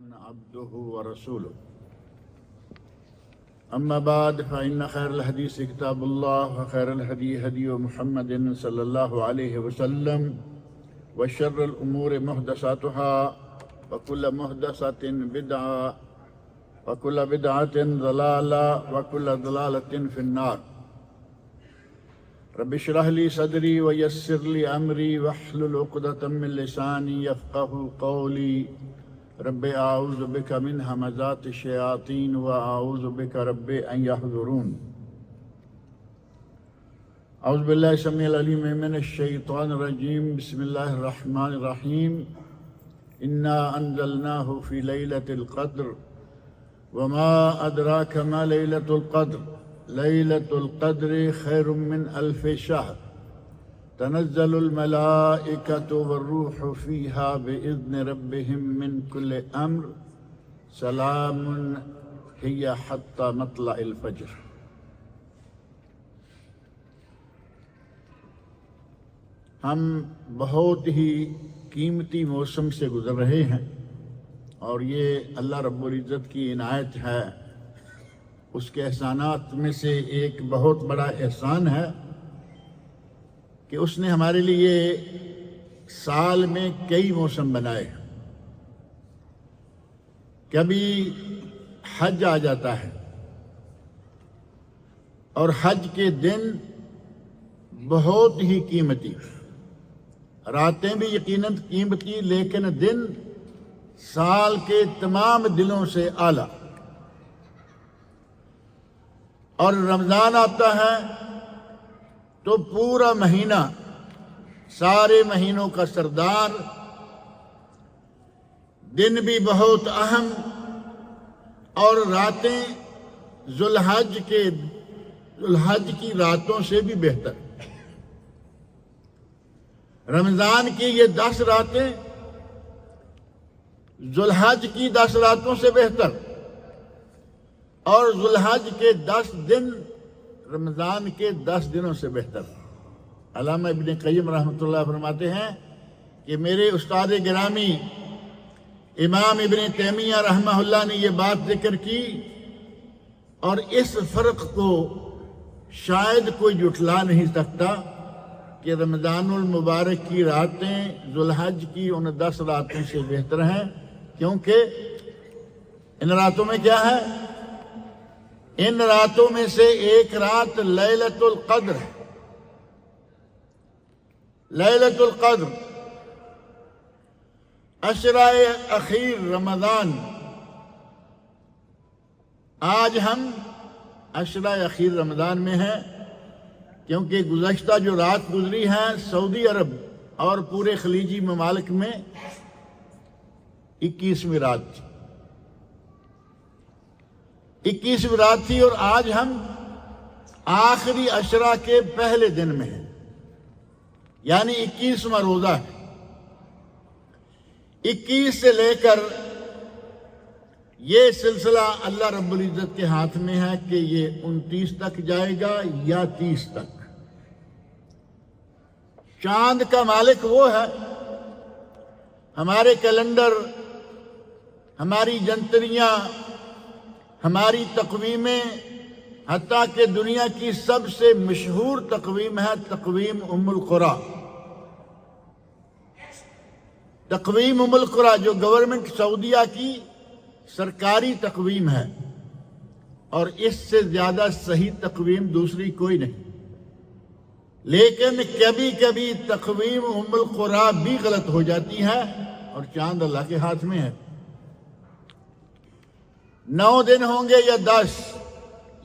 عبده ورسوله أما بعد فإن خير الحديث كتاب الله وخير الهدي هدي محمد صلى الله عليه وسلم وشر الأمور محدثاتها وكل محدثة بدعة وكل بدعة ضلالة وكل ضلالة في النار. رب اشرح لي صدري ويسر لي أمري واحلل عقدة من لساني يفقهوا قولي. رب اعوذ بك من همزات الشياطين واعوذ بك رب ان يحضرون. اعوذ بالله السميع العليم من الشيطان الرجيم. بسم الله الرحمن الرحيم. انا انزلناه في ليلة القدر وما ادراك ما ليلة القدر. ليلة القدر خير من 1000 شهر. تنزل الملائكة والروح فيها بإذن ربهم من كل أمر سلام هي حتى مطلع الفجر. ہم بہت ہی قیمتی موسم سے گزر رہے ہیں اور یہ اللہ رب العزت کی عنایت ہے. اس کے احسانات میں سے ایک بہت بڑا احسان ہے کہ اس نے ہمارے لیے سال میں کئی موسم بنائے. کبھی حج آ جاتا ہے اور حج کے دن بہت ہی قیمتی، راتیں بھی یقیناً قیمتی، لیکن دن سال کے تمام دنوں سے اعلیٰ. اور رمضان آتا ہے تو پورا مہینہ، سارے مہینوں کا سردار، دن بھی بہت اہم اور راتیں ذو الحج کی راتوں سے بھی بہتر. رمضان کی یہ 10 راتیں ذو الحج کی 10 راتوں سے بہتر اور ذو الحج کے 10 دن رمضان کے 10 دنوں سے بہتر. علامہ ابن قیم رحمۃ اللہ فرماتے ہیں کہ میرے استاد گرامی امام ابن تیمیہ رحمہ اللہ نے یہ بات ذکر کی اور اس فرق کو شاید کوئی جھٹلا نہیں سکتا کہ رمضان المبارک کی راتیں ذو الحج کی ان 10 راتوں سے بہتر ہیں، کیونکہ ان راتوں میں کیا ہے؟ ان راتوں میں سے ایک رات لیلۃ القدر ہے. لیلۃ القدر عشرہ اخیر رمضان. آج ہم عشرہ اخیر رمضان میں ہیں کیونکہ گزشتہ جو رات گزری ہے سعودی عرب اور پورے خلیجی ممالک میں 21ویں رات تھی. 21ویں رات تھی اور آج ہم آخری عشرہ کے پہلے دن میں ہیں، یعنی 21واں روزہ ہے. 21 سے لے کر یہ سلسلہ اللہ رب العزت کے ہاتھ میں ہے کہ یہ 29 تک جائے گا یا 30 تک. چاند کا مالک وہ ہے. ہمارے کیلنڈر، ہماری جنتریاں، ہماری تقویمیں، حتیٰ کہ دنیا کی سب سے مشہور تقویم ہے تقویم ام القریٰ. تقویم ام القریٰ جو گورنمنٹ سعودیہ کی سرکاری تقویم ہے اور اس سے زیادہ صحیح تقویم دوسری کوئی نہیں. لیکن کبھی کبھی تقویم ام القریٰ بھی غلط ہو جاتی ہے اور چاند اللہ کے ہاتھ میں ہے. 9 دن ہوں گے یا 10،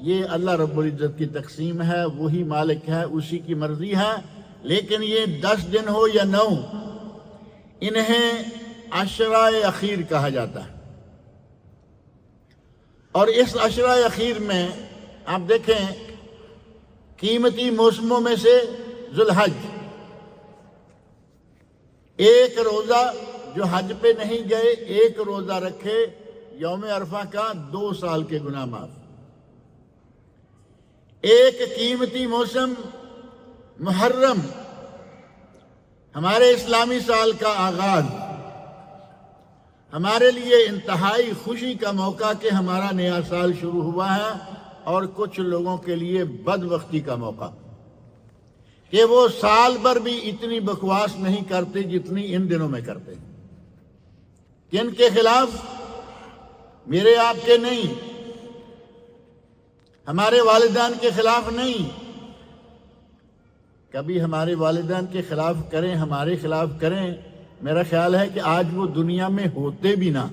یہ اللہ رب العزت کی تقسیم ہے، وہی مالک ہے، اسی کی مرضی ہے. لیکن یہ 10 دن ہو یا 9، انہیں عشرہ اخیر کہا جاتا ہے. اور اس عشرہ اخیر میں آپ دیکھیں قیمتی موسموں میں سے ذو الحج، ایک روزہ جو حج پہ نہیں گئے ایک روزہ رکھے یوم عرفہ کا 2 سال کے گناہ معاف. ایک قیمتی موسم محرم، ہمارے اسلامی سال کا آغاز، ہمارے لیے انتہائی خوشی کا موقع کہ ہمارا نیا سال شروع ہوا ہے، اور کچھ لوگوں کے لیے بدبختی کا موقع کہ وہ سال بھر بھی اتنی بکواس نہیں کرتے جتنی ان دنوں میں کرتے ہیں۔ کن کے خلاف؟ میرے آپ کے نہیں، ہمارے والدین کے خلاف نہیں۔ کبھی ہمارے والدین کے خلاف کریں، ہمارے خلاف کریں، میرا خیال ہے کہ آج وہ دنیا میں ہوتے بھی نہ،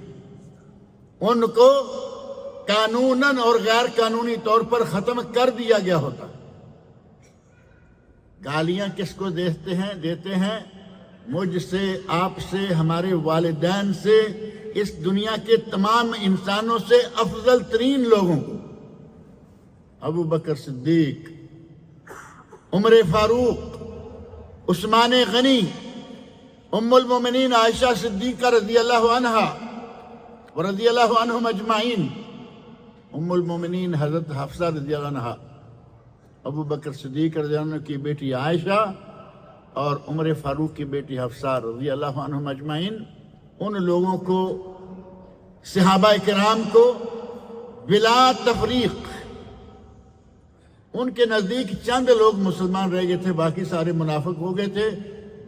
ان کو قانوناً اور غیر قانونی طور پر ختم کر دیا گیا ہوتا۔ گالیاں کس کو دیتے ہیں؟ مجھ سے، آپ سے، ہمارے والدین سے، اس دنیا کے تمام انسانوں سے افضل ترین لوگوں کو، ابو بکر صدیق، عمر فاروق، عثمان غنی، ام المومنین عائشہ صدیقہ رضی اللہ عنہا ورضی اللہ عنہم اجمعین، ام المومنین حضرت حفصہ رضی اللہ عنہا، ابو بکر صدیق رضی اللہ عنہ کی بیٹی عائشہ اور عمر فاروق کی بیٹی حفصہ رضی اللہ عنہم اجمعین، ان لوگوں کو، صحابہ کرام کو بلا تفریق، ان کے نزدیک چند لوگ مسلمان رہ گئے تھے، باقی سارے منافق ہو گئے تھے،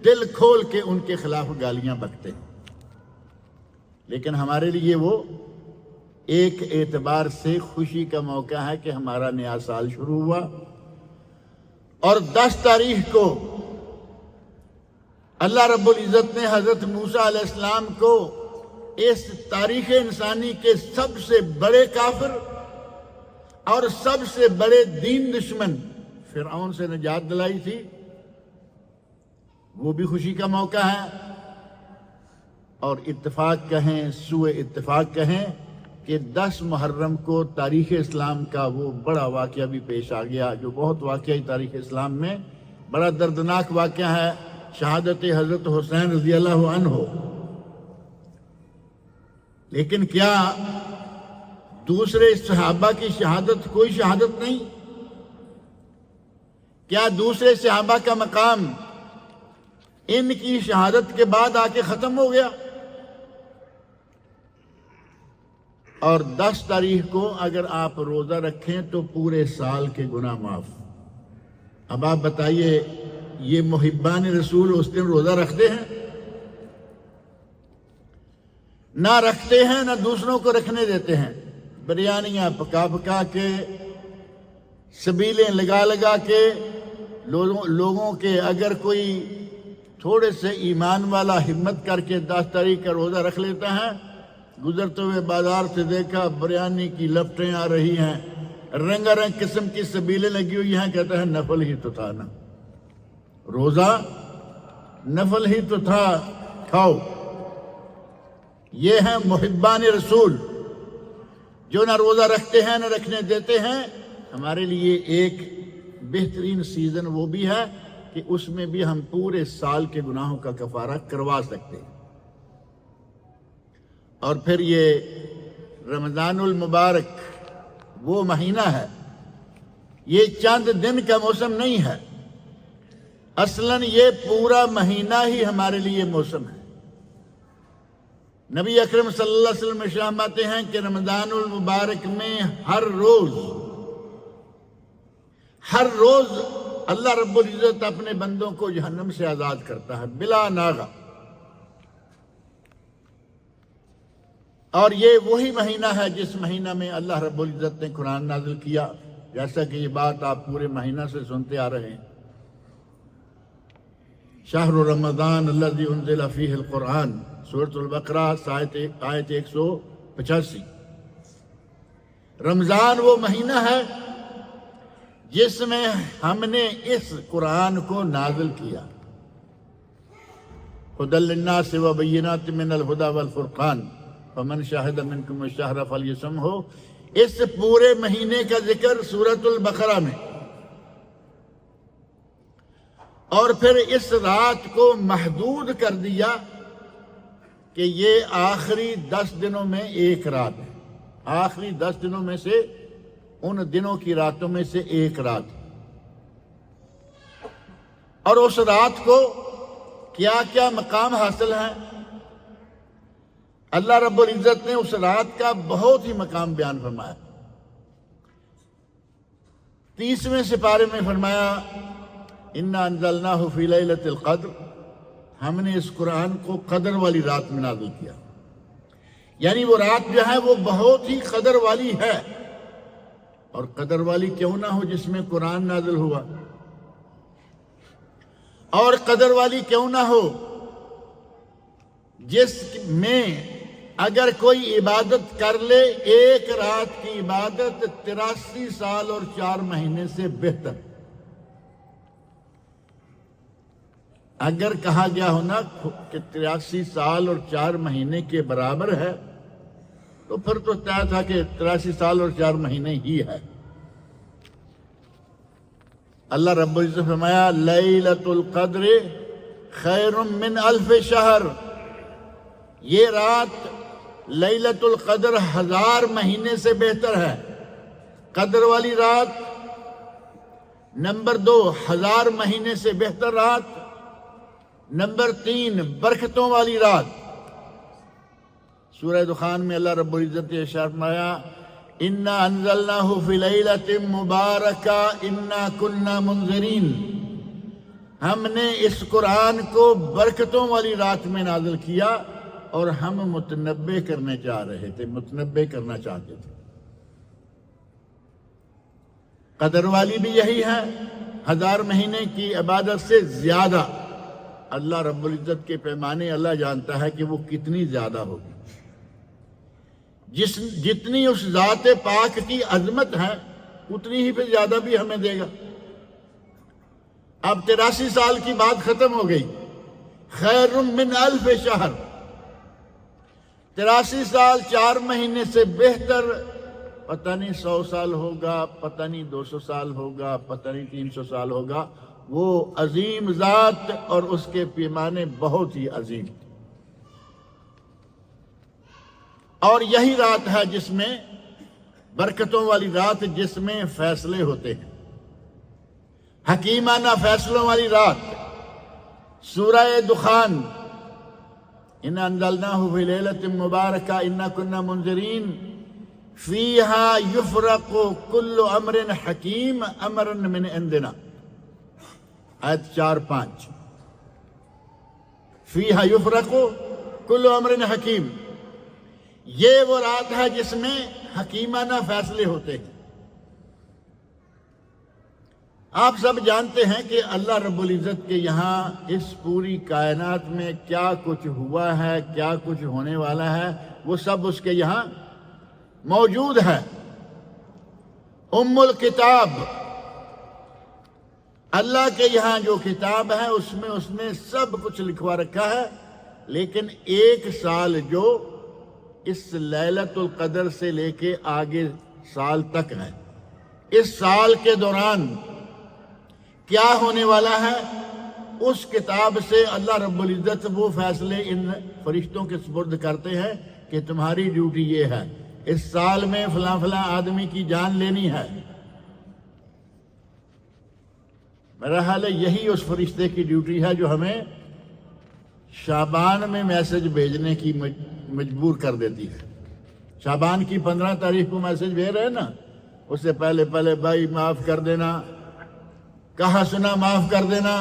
دل کھول کے ان کے خلاف گالیاں بکتے۔ لیکن ہمارے لیے وہ ایک اعتبار سے خوشی کا موقع ہے کہ ہمارا نیا سال شروع ہوا، اور 10 تاریخ کو اللہ رب العزت نے حضرت موسیٰ علیہ السلام کو اس تاریخ انسانی کے سب سے بڑے کافر اور سب سے بڑے دین دشمن فرعون سے نجات دلائی تھی۔ وہ بھی خوشی کا موقع ہے، اور اتفاق کہیں، سوء اتفاق کہیں کہ 10 محرم کو تاریخ اسلام کا وہ بڑا واقعہ بھی پیش آ گیا، جو بہت واقعی تاریخ اسلام میں بڑا دردناک واقعہ ہے، شہادت حضرت حسین رضی اللہ عنہ۔ لیکن کیا دوسرے صحابہ کی شہادت کوئی شہادت نہیں؟ کیا دوسرے صحابہ کا مقام ان کی شہادت کے بعد آ کے ختم ہو گیا؟ اور 10 تاریخ کو اگر آپ روزہ رکھیں تو پورے سال کے گناہ معاف۔ اب آپ بتائیے، یہ محبان رسول اس دن روزہ رکھتے ہیں؟ نہ رکھتے ہیں، نہ دوسروں کو رکھنے دیتے ہیں۔ بریانیاں پکا پکا کے، سبیلیں لگا لگا کے، لوگوں کے اگر کوئی تھوڑے سے ایمان والا ہمت کر کے 10 تاریخ کا روزہ رکھ لیتا ہے، گزرتے ہوئے بازار سے دیکھا بریانی کی لپٹیں آ رہی ہیں، رنگا رنگ قسم کی سبیلیں لگی ہوئی ہیں، کہتا ہے نفل ہی تو تھا نا، روزہ نفل ہی تو تھا، کھاؤ۔ یہ ہیں محبان رسول، جو نہ روزہ رکھتے ہیں نہ رکھنے دیتے ہیں۔ ہمارے لیے ایک بہترین سیزن وہ بھی ہے کہ اس میں بھی ہم پورے سال کے گناہوں کا کفارہ کروا سکتے ہیں۔ اور پھر یہ رمضان المبارک وہ مہینہ ہے، یہ چند دن کا موسم نہیں ہے، اصلاً یہ پورا مہینہ ہی ہمارے لیے موسم ہے۔ نبی اکرم صلی اللہ علیہ وسلم فرماتے ہیں کہ رمضان المبارک میں ہر روز اللہ رب العزت اپنے بندوں کو جہنم سے آزاد کرتا ہے بلا ناغہ۔ اور یہ وہی مہینہ ہے جس مہینہ میں اللہ رب العزت نے قرآن نازل کیا، جیسا کہ یہ بات آپ پورے مہینہ سے سنتے آ رہے ہیں۔ شہر رمضان الذی انزل فیہ القرآن، سورۃ البقرہ آیت 185۔ رمضان وہ مہینہ ہے جس میں ہم نے اس قرآن کو نازل کیا، ھدی للناس وبینات من الھدی والفرقان فمن شاہد منکم الشہر فلیصمہ۔ اس پورے مہینے کا ذکر سورۃ البقرہ میں، اور پھر اس رات کو محدود کر دیا کہ یہ آخری 10 دنوں میں ایک رات ہے، آخری 10 دنوں میں سے ان دنوں کی راتوں میں سے ایک رات۔ اور اس رات کو کیا کیا مقام حاصل ہے؟ اللہ رب العزت نے اس رات کا بہت ہی مقام بیان فرمایا۔ 30ویں سپارے میں فرمایا انا انزلناہ فی لیلۃ القدر، ہم نے اس قرآن کو قدر والی رات میں نازل کیا، یعنی وہ رات جو ہے وہ بہت ہی قدر والی ہے۔ اور قدر والی کیوں نہ ہو جس میں قرآن نازل ہوا، اور قدر والی کیوں نہ ہو جس میں اگر کوئی عبادت کر لے ایک رات کی عبادت 83 سال اور 4 مہینے سے بہتر۔ اگر کہا گیا ہونا کہ 83 سال اور 4 مہینے کے برابر ہے تو پھر تو طے تھا کہ 83 سال اور 4 مہینے ہی ہے۔ اللہ رب العزت فرمایا لیلۃ القدر خیر من 1000 شہر، یہ رات لیلۃ القدر 1000 مہینے سے بہتر ہے۔ قدر والی رات، نمبر 2 1000 مہینے سے بہتر رات، نمبر 3 برکتوں والی رات۔ سورہ دخان میں اللہ رب العزت نے ارشاد فرمایا انا انزلناہ فی لیلۃ مبارکہ انا کنا منذرین، ہم نے اس قرآن کو برکتوں والی رات میں نازل کیا اور ہم متنبع کرنے چاہ رہے تھے، متنبع کرنا چاہتے تھے۔ قدر والی بھی یہی ہے، 1000 مہینے کی عبادت سے زیادہ۔ اللہ رب العزت کے پیمانے اللہ جانتا ہے کہ وہ کتنی زیادہ ہوگی، جتنی اس ذات پاک کی عظمت ہے اتنی ہی پھر زیادہ بھی ہمیں دے گا۔ اب 83 سال کی بات ختم ہو گئی، خیر من 1000 شہر، 83 سال 4 مہینے سے بہتر پتہ نہیں 100 سال ہوگا، پتہ نہیں 200 سال ہوگا، پتہ نہیں 300 سال ہوگا۔ وہ عظیم ذات اور اس کے پیمانے بہت ہی عظیم۔ اور یہی رات ہے جس میں برکتوں والی رات، جس میں فیصلے ہوتے ہیں، حکیمانہ فیصلوں والی رات۔ سورہ دخان انا انزلناہ فی لیلۃ مبارکہ انا کنا منذرین فیہا یفرق کل امر حکیم امرا من عندنا، آیت 4-5۔ فیہا یفرق کل امر حکیم، یہ وہ رات ہے جس میں حکیمانہ فیصلے ہوتے ہیں۔ آپ سب جانتے ہیں کہ اللہ رب العزت کے یہاں اس پوری کائنات میں کیا کچھ ہوا ہے، کیا کچھ ہونے والا ہے، وہ سب اس کے یہاں موجود ہے۔ الکتاب، اللہ کے یہاں جو کتاب ہے اس میں سب کچھ لکھوا رکھا ہے، لیکن ایک سال جو اس لیلۃ القدر سے لے کے آگے سال تک ہے، اس سال کے دوران کیا ہونے والا ہے، اس کتاب سے اللہ رب العزت وہ فیصلے ان فرشتوں کے سپرد کرتے ہیں کہ تمہاری ڈیوٹی یہ ہے، اس سال میں فلاں فلاں آدمی کی جان لینی ہے۔ میرا حال ہے یہی اس فرشتے کی ڈیوٹی ہے جو ہمیں شعبان میں میسج بھیجنے کی مجبور کر دیتی ہے۔ شعبان کی 15 تاریخ کو میسج بھیج رہے ہیں نا، اس سے پہلے بھائی معاف کر دینا، کہا سنا معاف کر دینا۔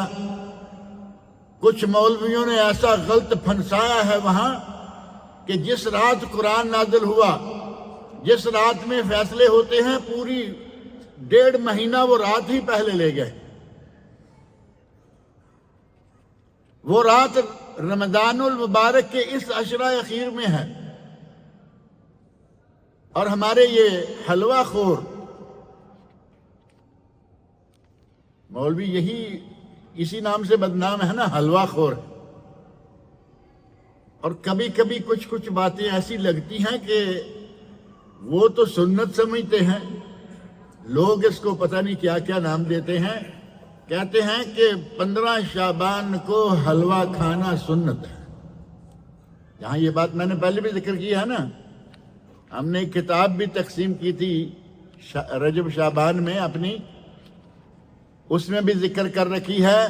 کچھ مولویوں نے ایسا غلط پھنسایا ہے وہاں کہ جس رات قرآن نازل ہوا، جس رات میں فیصلے ہوتے ہیں، پوری 1.5 مہینہ وہ رات ہی پہلے لے گئے۔ وہ رات رمضان المبارک کے اس عشرہ اخیر میں ہے، اور ہمارے یہ حلوہ خور مولوی اسی نام سے بدنام ہے نا، حلوہ خور۔ اور کبھی کبھی کچھ باتیں ایسی لگتی ہیں کہ وہ تو سنت سمجھتے ہیں، لوگ اس کو پتہ نہیں کیا کیا نام دیتے ہیں، کہتے ہیں کہ 15 شعبان کو حلوہ کھانا سنت ہے۔ یہاں یہ بات میں نے پہلے بھی ذکر کی ہے نا، ہم نے ایک کتاب بھی تقسیم کی تھی رجب شعبان میں اپنی، اس میں بھی ذکر کر رکھی ہے۔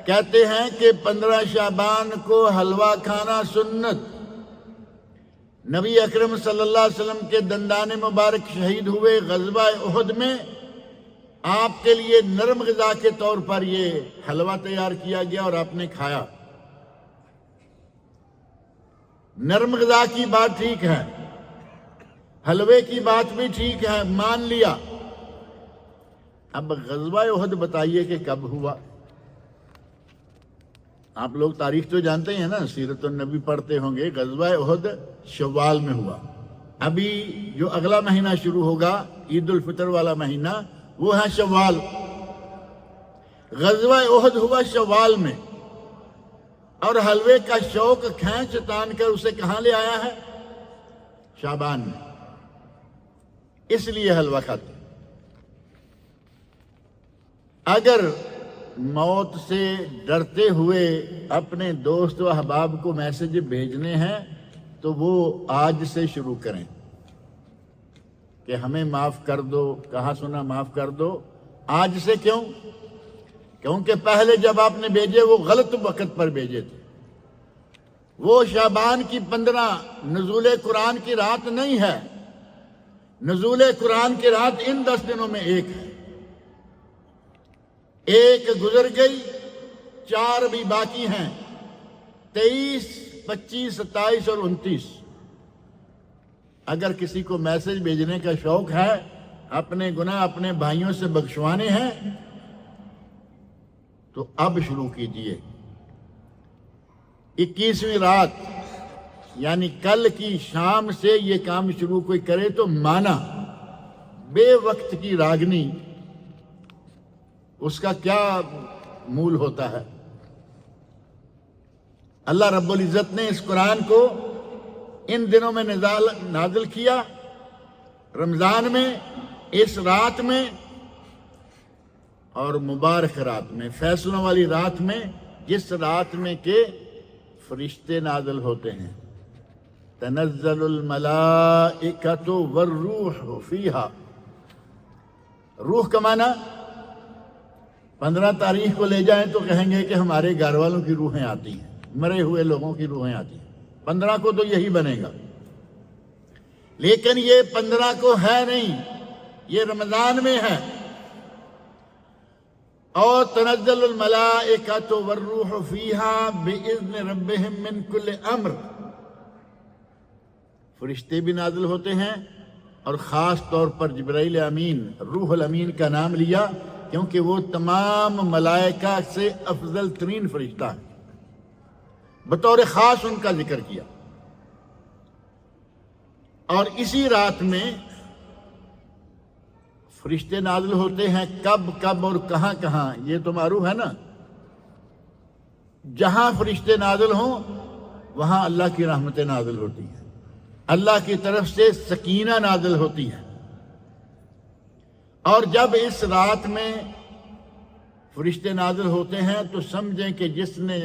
کہتے ہیں کہ 15 شعبان کو حلوہ کھانا سنت، نبی اکرم صلی اللہ علیہ وسلم کے دندان مبارک شہید ہوئے غزوہ احد میں، آپ کے لیے نرم غذا کے طور پر یہ حلوہ تیار کیا گیا اور آپ نے کھایا۔ نرم غذا کی بات ٹھیک ہے، حلوے کی بات بھی ٹھیک ہے، مان لیا۔ اب غزوہ احد بتائیے کہ کب ہوا؟ آپ لوگ تاریخ تو جانتے ہیں نا، سیرت النبی پڑھتے ہوں گے۔ غزوہ احد شوال میں ہوا۔ ابھی جو اگلا مہینہ شروع ہوگا، عید الفطر والا مہینہ، وہ ہے شوال۔ غزوہ احد ہوا شوال میں، اور حلوے کا شوق کھینچ تان کر اسے کہاں لے آیا ہے؟ شعبان میں۔ اس لیے حلوہ کھاتے۔ اگر موت سے ڈرتے ہوئے اپنے دوست و احباب کو میسج بھیجنے ہیں تو وہ آج سے شروع کریں کہ ہمیں معاف کر دو، کہا سنا معاف کر دو۔ آج سے کیوں؟ کیونکہ پہلے جب آپ نے بھیجے وہ غلط وقت پر بھیجے تھے۔ وہ شعبان کی 15 نزول قرآن کی رات نہیں ہے، نزول قرآن کی رات ان 10 دنوں میں ایک ہے۔ ایک گزر گئی، 4 بھی باقی ہیں، 23، 25، 27 اور 29۔ اگر کسی کو میسج بھیجنے کا شوق ہے، اپنے گناہ اپنے بھائیوں سے بخشوانے ہیں، تو اب شروع کیجئے۔ 21ویں رات یعنی کل کی شام سے یہ کام شروع کوئی کرے تو مانا۔ بے وقت کی راگنی، اس کا کیا مول ہوتا ہے؟ اللہ رب العزت نے اس قرآن کو ان دنوں میں نازل کیا، رمضان میں، اس رات میں، اور مبارک رات میں، فیصلوں والی رات میں، جس رات میں کہ فرشتے نازل ہوتے ہیں۔ تنزل الملائکۃ والروح فیہا۔ روح کا معنی 15 تاریخ کو لے جائیں تو کہیں گے کہ ہمارے گھر والوں کی روحیں آتی ہیں، مرے ہوئے لوگوں کی روحیں آتی ہیں۔ 15 کو تو یہی بنے گا، لیکن یہ 15 کو ہے نہیں، یہ رمضان میں ہے۔ اور تنزل الملائکۃ والروح فیہا بإذن ربہم من کل امر۔ فرشتے بھی نازل ہوتے ہیں، اور خاص طور پر جبرائیل امین، روح الامین کا نام لیا کیونکہ وہ تمام ملائکہ سے افضل ترین فرشتہ ہے، بطور خاص ان کا ذکر کیا۔ اور اسی رات میں فرشتے نازل ہوتے ہیں، کب کب اور کہاں کہاں یہ تو معروف ہے نا۔ جہاں فرشتے نازل ہوں وہاں اللہ کی رحمتیں نازل ہوتی ہیں، اللہ کی طرف سے سکینہ نازل ہوتی ہے۔ اور جب اس رات میں فرشتے نازل ہوتے ہیں تو سمجھیں کہ جس نے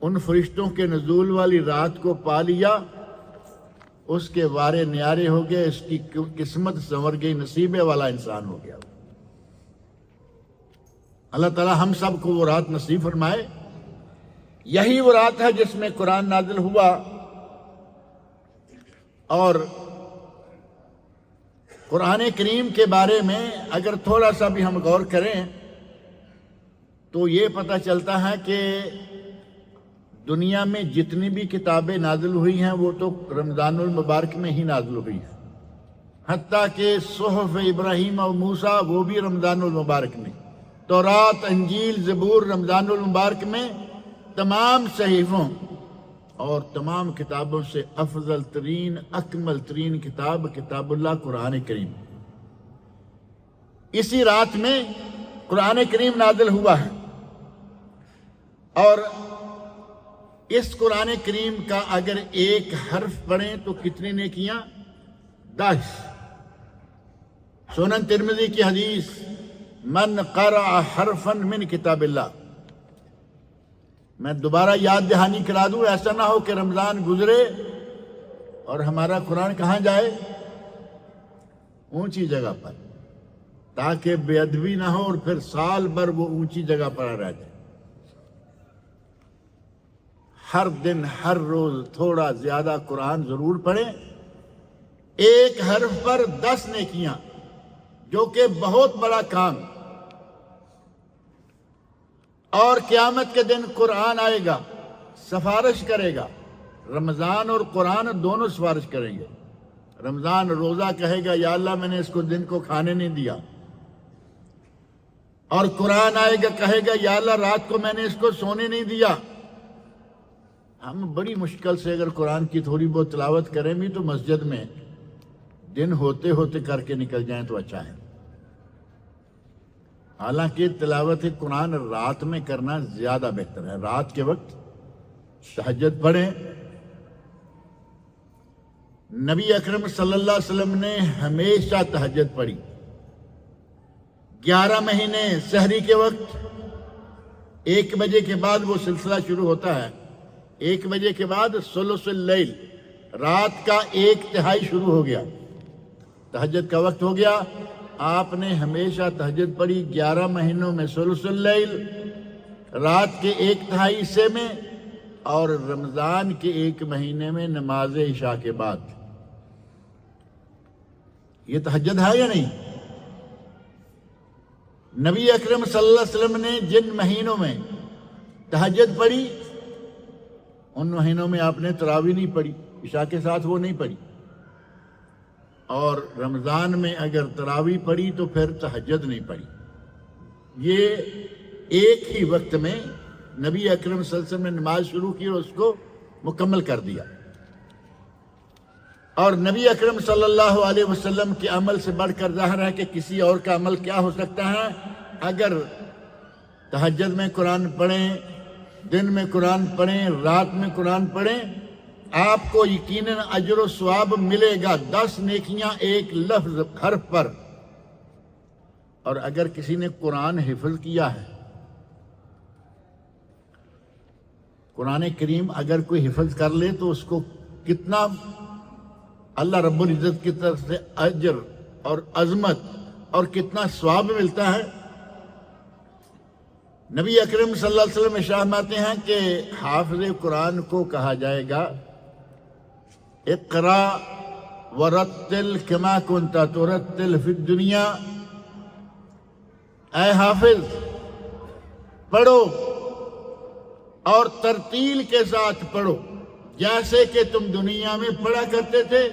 ان فرشتوں کے نزول والی رات کو پا لیا، اس کے وارے نیارے ہو گئے، اس کی قسمت سنور گئی، نصیبے والا انسان ہو گیا۔ اللہ تعالی ہم سب کو وہ رات نصیب فرمائے۔ یہی وہ رات ہے جس میں قرآن نازل ہوا۔ اور قرآن کریم کے بارے میں اگر تھوڑا سا بھی ہم غور کریں تو یہ پتہ چلتا ہے کہ دنیا میں جتنی بھی کتابیں نازل ہوئی ہیں وہ تو رمضان المبارک میں ہی نازل ہوئی ہیں، حتیٰ کہ صحف ابراہیم اور موسیٰ وہ بھی رمضان المبارک میں، تورات، انجیل، زبور رمضان المبارک میں۔ تمام صحیفوں اور تمام کتابوں سے افضل ترین، اکمل ترین کتاب کتاب اللہ قرآن کریم۔ اسی رات میں قرآن کریم نازل ہوا ہے، اور اس قرآن کریم کا اگر ایک حرف پڑھیں تو کتنی نیکیاں؟ 10۔ سنن ترمذی کی حدیث، من قرأ حرفا من کتاب اللہ۔ میں دوبارہ یاد دہانی کرا دوں، ایسا نہ ہو کہ رمضان گزرے اور ہمارا قرآن کہاں جائے؟ اونچی جگہ پر، تاکہ بے ادبی نہ ہو اور پھر سال بھر وہ اونچی جگہ پر رہ جائے۔ ہر دن ہر روز تھوڑا زیادہ قرآن ضرور پڑھیں. ایک حرف پر 10 نیکیاں، جو کہ بہت بڑا کام. اور قیامت کے دن قرآن آئے گا، سفارش کرے گا. رمضان اور قرآن دونوں سفارش کریں گے. رمضان روزہ کہے گا یا اللہ میں نے اس کو دن کو کھانے نہیں دیا، اور قرآن آئے گا کہے گا یا اللہ رات کو میں نے اس کو سونے نہیں دیا. ہم بڑی مشکل سے اگر قرآن کی تھوڑی بہت تلاوت کریں بھی تو مسجد میں دن ہوتے ہوتے کر کے نکل جائیں تو اچھا ہے. حالانکہ تلاوت قرآن رات میں کرنا زیادہ بہتر ہے. رات کے وقت تہجد پڑھیں. نبی اکرم صلی اللہ علیہ وسلم نے ہمیشہ تہجد پڑھی. 11 مہینے سحری کے وقت 1 بجے کے بعد وہ سلسلہ شروع ہوتا ہے. 1 بجے کے بعد ثلث اللیل، رات کا 1/3 شروع ہو گیا، تہجد کا وقت ہو گیا. آپ نے ہمیشہ تہجد پڑھی 11 مہینوں میں ثلث اللیل، رات کے 1/3 حصے میں، اور رمضان کے 1 مہینے میں نماز عشاء کے بعد. یہ تہجد ہے یا نہیں؟ نبی اکرم صلی اللہ علیہ وسلم نے جن مہینوں میں تہجد پڑھی ان مہینوں میں آپ نے تراویح نہیں پڑھی، عشاء کے ساتھ وہ نہیں پڑھی. اور رمضان میں اگر تراویح پڑھی تو پھر تہجد نہیں پڑھی. یہ ایک ہی وقت میں نبی اکرم صلی اللہ علیہ وسلم نے نماز شروع کی اور اس کو مکمل کر دیا. اور نبی اکرم صلی اللہ علیہ وسلم کے عمل سے بڑھ کر ظاہر ہے کہ کسی اور کا عمل کیا ہو سکتا ہے. اگر تہجد میں قرآن پڑھیں، دن میں قرآن پڑھیں، رات میں قرآن پڑھیں، آپ کو یقیناً اجر و ثواب ملے گا. 10 نیکیاں ایک لفظ حرف پر. اور اگر کسی نے قرآن حفظ کیا ہے، قرآن کریم اگر کوئی حفظ کر لے تو اس کو کتنا اللہ رب العزت کی طرف سے اجر اور عظمت اور کتنا ثواب ملتا ہے. نبی اکرم صلی اللہ علیہ وسلم ارشاد فرماتے ہیں کہ حافظ قرآن کو کہا جائے گا اقرا ورتل کما کنت ترتل فی الدنیا. اے حافظ پڑھو اور ترتیل کے ساتھ پڑھو جیسے کہ تم دنیا میں پڑھا کرتے تھے.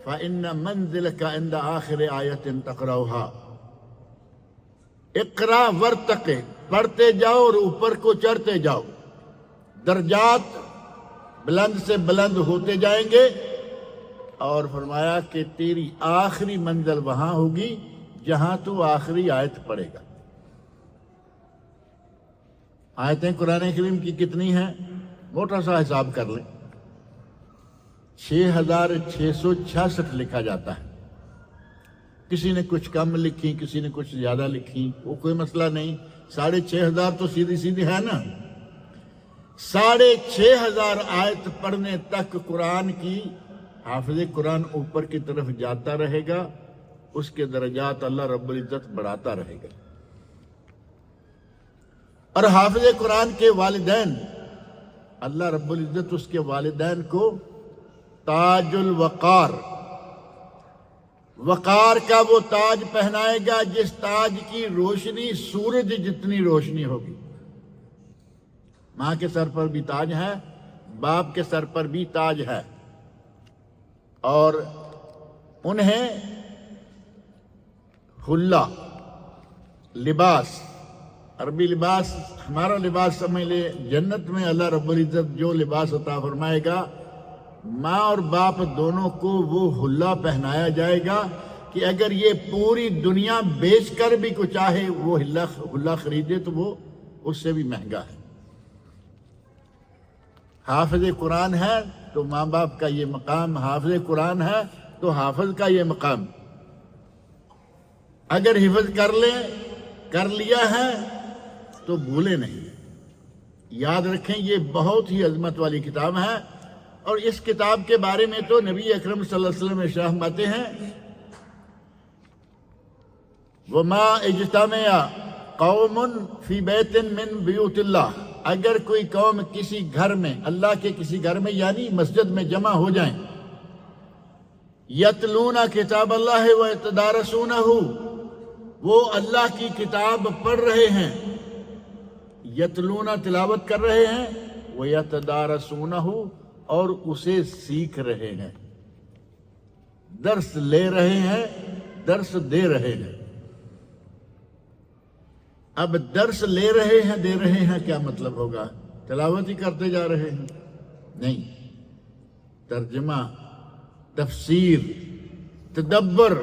فَإِنَّ مَنزِلَكَ عِنْدَ آخِرِ آیَةٍ تَقْرَؤُهَا. اقرا ورتقِ، پڑھتے جاؤ اور اوپر کو چڑھتے جاؤ. درجات بلند سے بلند ہوتے جائیں گے. اور فرمایا کہ تیری آخری منزل وہاں ہوگی جہاں تو آخری آیت پڑھے گا. آیتیں قرآن کریم کی کتنی ہیں؟ موٹا سا حساب کر لیں. 6666 لکھا جاتا ہے. کسی نے کچھ کم لکھی، کسی نے کچھ زیادہ لکھی، وہ کوئی مسئلہ نہیں. 6500 تو سیدھی سیدھی ہے نا. 6500 آیت پڑھنے تک قرآن کی حافظ قرآن اوپر کی طرف جاتا رہے گا. اس کے درجات اللہ رب العزت بڑھاتا رہے گا. اور حافظ قرآن کے والدین، اللہ رب العزت اس کے والدین کو تاج الوقار، وقار کا وہ تاج پہنائے گا جس تاج کی روشنی سورج جتنی روشنی ہوگی. ماں کے سر پر بھی تاج ہے، باپ کے سر پر بھی تاج ہے. اور انہیں حلہ، لباس، عربی لباس ہمارا لباس سمجھ لے. جنت میں اللہ رب العزت جو لباس عطا فرمائے گا، ماں اور باپ دونوں کو وہ حلہ پہنایا جائے گا کہ اگر یہ پوری دنیا بیچ کر بھی کو چاہے وہ حلہ خریدے تو وہ اس سے بھی مہنگا ہے. حافظ قرآن ہے تو ماں باپ کا یہ مقام، حافظ قرآن ہے تو حافظ کا یہ مقام. اگر حفظ کر لیا ہے تو بھولے نہیں. یاد رکھیں یہ بہت ہی عظمت والی کتاب ہے. اور اس کتاب کے بارے میں تو نبی اکرم صلی اللہ علیہ وسلم ارشاد فرماتے ہیں وَمَا اجْتَمَعَ قَوْمٌ فِي بَيْتٍ مِّن بُيُوتِ اللَّهِ اگر کوئی قوم کسی گھر میں، اللہ کے کسی گھر میں یعنی مسجد میں جمع ہو جائیں، یتلون کتاب اللہ و یتدارسونہ، وہ اللہ کی کتاب پڑھ رہے ہیں، یتلون تلاوت کر رہے ہیں، وہ یتدارسونہ اور اسے سیکھ رہے ہیں، درس لے رہے ہیں، درس دے رہے ہیں۔ اب درس لے رہے ہیں دے رہے ہیں کیا مطلب ہوگا؟ تلاوت ہی کرتے جا رہے ہیں؟ نہیں، ترجمہ، تفسیر، تدبر،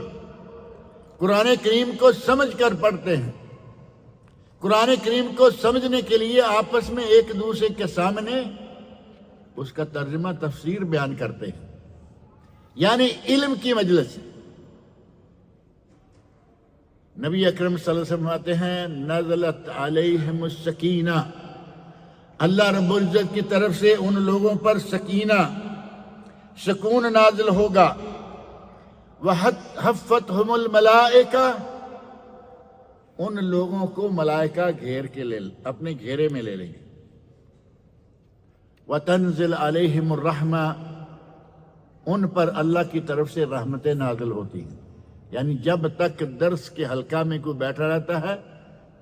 قرآن کریم کو سمجھ کر پڑھتے ہیں۔ قرآن کریم کو سمجھنے کے لیے آپس میں ایک دوسرے کے سامنے اس کا ترجمہ تفسیر بیان کرتے ہیں، یعنی علم کی مجلس۔ نبی اکرم صلی اللہ علیہ وسلم فرماتے ہیں نزلت علیہم السکینہ، اللہ رب العزت کی طرف سے ان لوگوں پر سکینہ، سکون نازل ہوگا۔ وحفتہم الملائکہ، ان لوگوں کو ملائکہ گھیر کے اپنے گھیرے میں لے لیں گے۔ وتنزل علیہم الرحمہ، ان پر اللہ کی طرف سے رحمتیں نازل ہوتی ہیں۔ یعنی جب تک درس کے حلقہ میں کوئی بیٹھا رہتا ہے،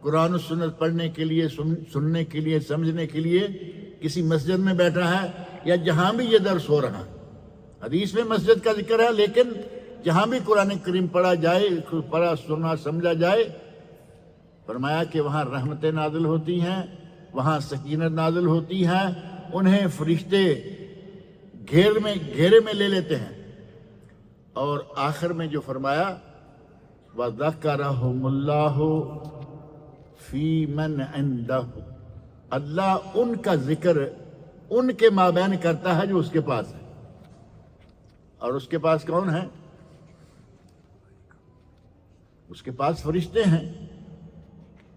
قرآن و سنت پڑھنے کے لیے، سننے کے لیے، سمجھنے کے لیے کسی مسجد میں بیٹھا ہے یا جہاں بھی یہ درس ہو رہا ہے، حدیث میں مسجد کا ذکر ہے، لیکن جہاں بھی قرآن کریم پڑھا جائے، پڑھا سنا سمجھا جائے، فرمایا کہ وہاں رحمتیں نازل ہوتی ہیں، وہاں سکینت نازل ہوتی ہے، انہیں فرشتے گھیرے میں لے لیتے ہیں۔ اور آخر میں جو فرمایا وَذَكَرَهُمُ اللَّهُ فِي مَنْ عِنْدَهُ، اللہ ان کا ذکر ان کے مابین کرتا ہے جو اس کے پاس ہے۔ اور اس کے پاس کون ہے؟ اس کے پاس فرشتے ہیں۔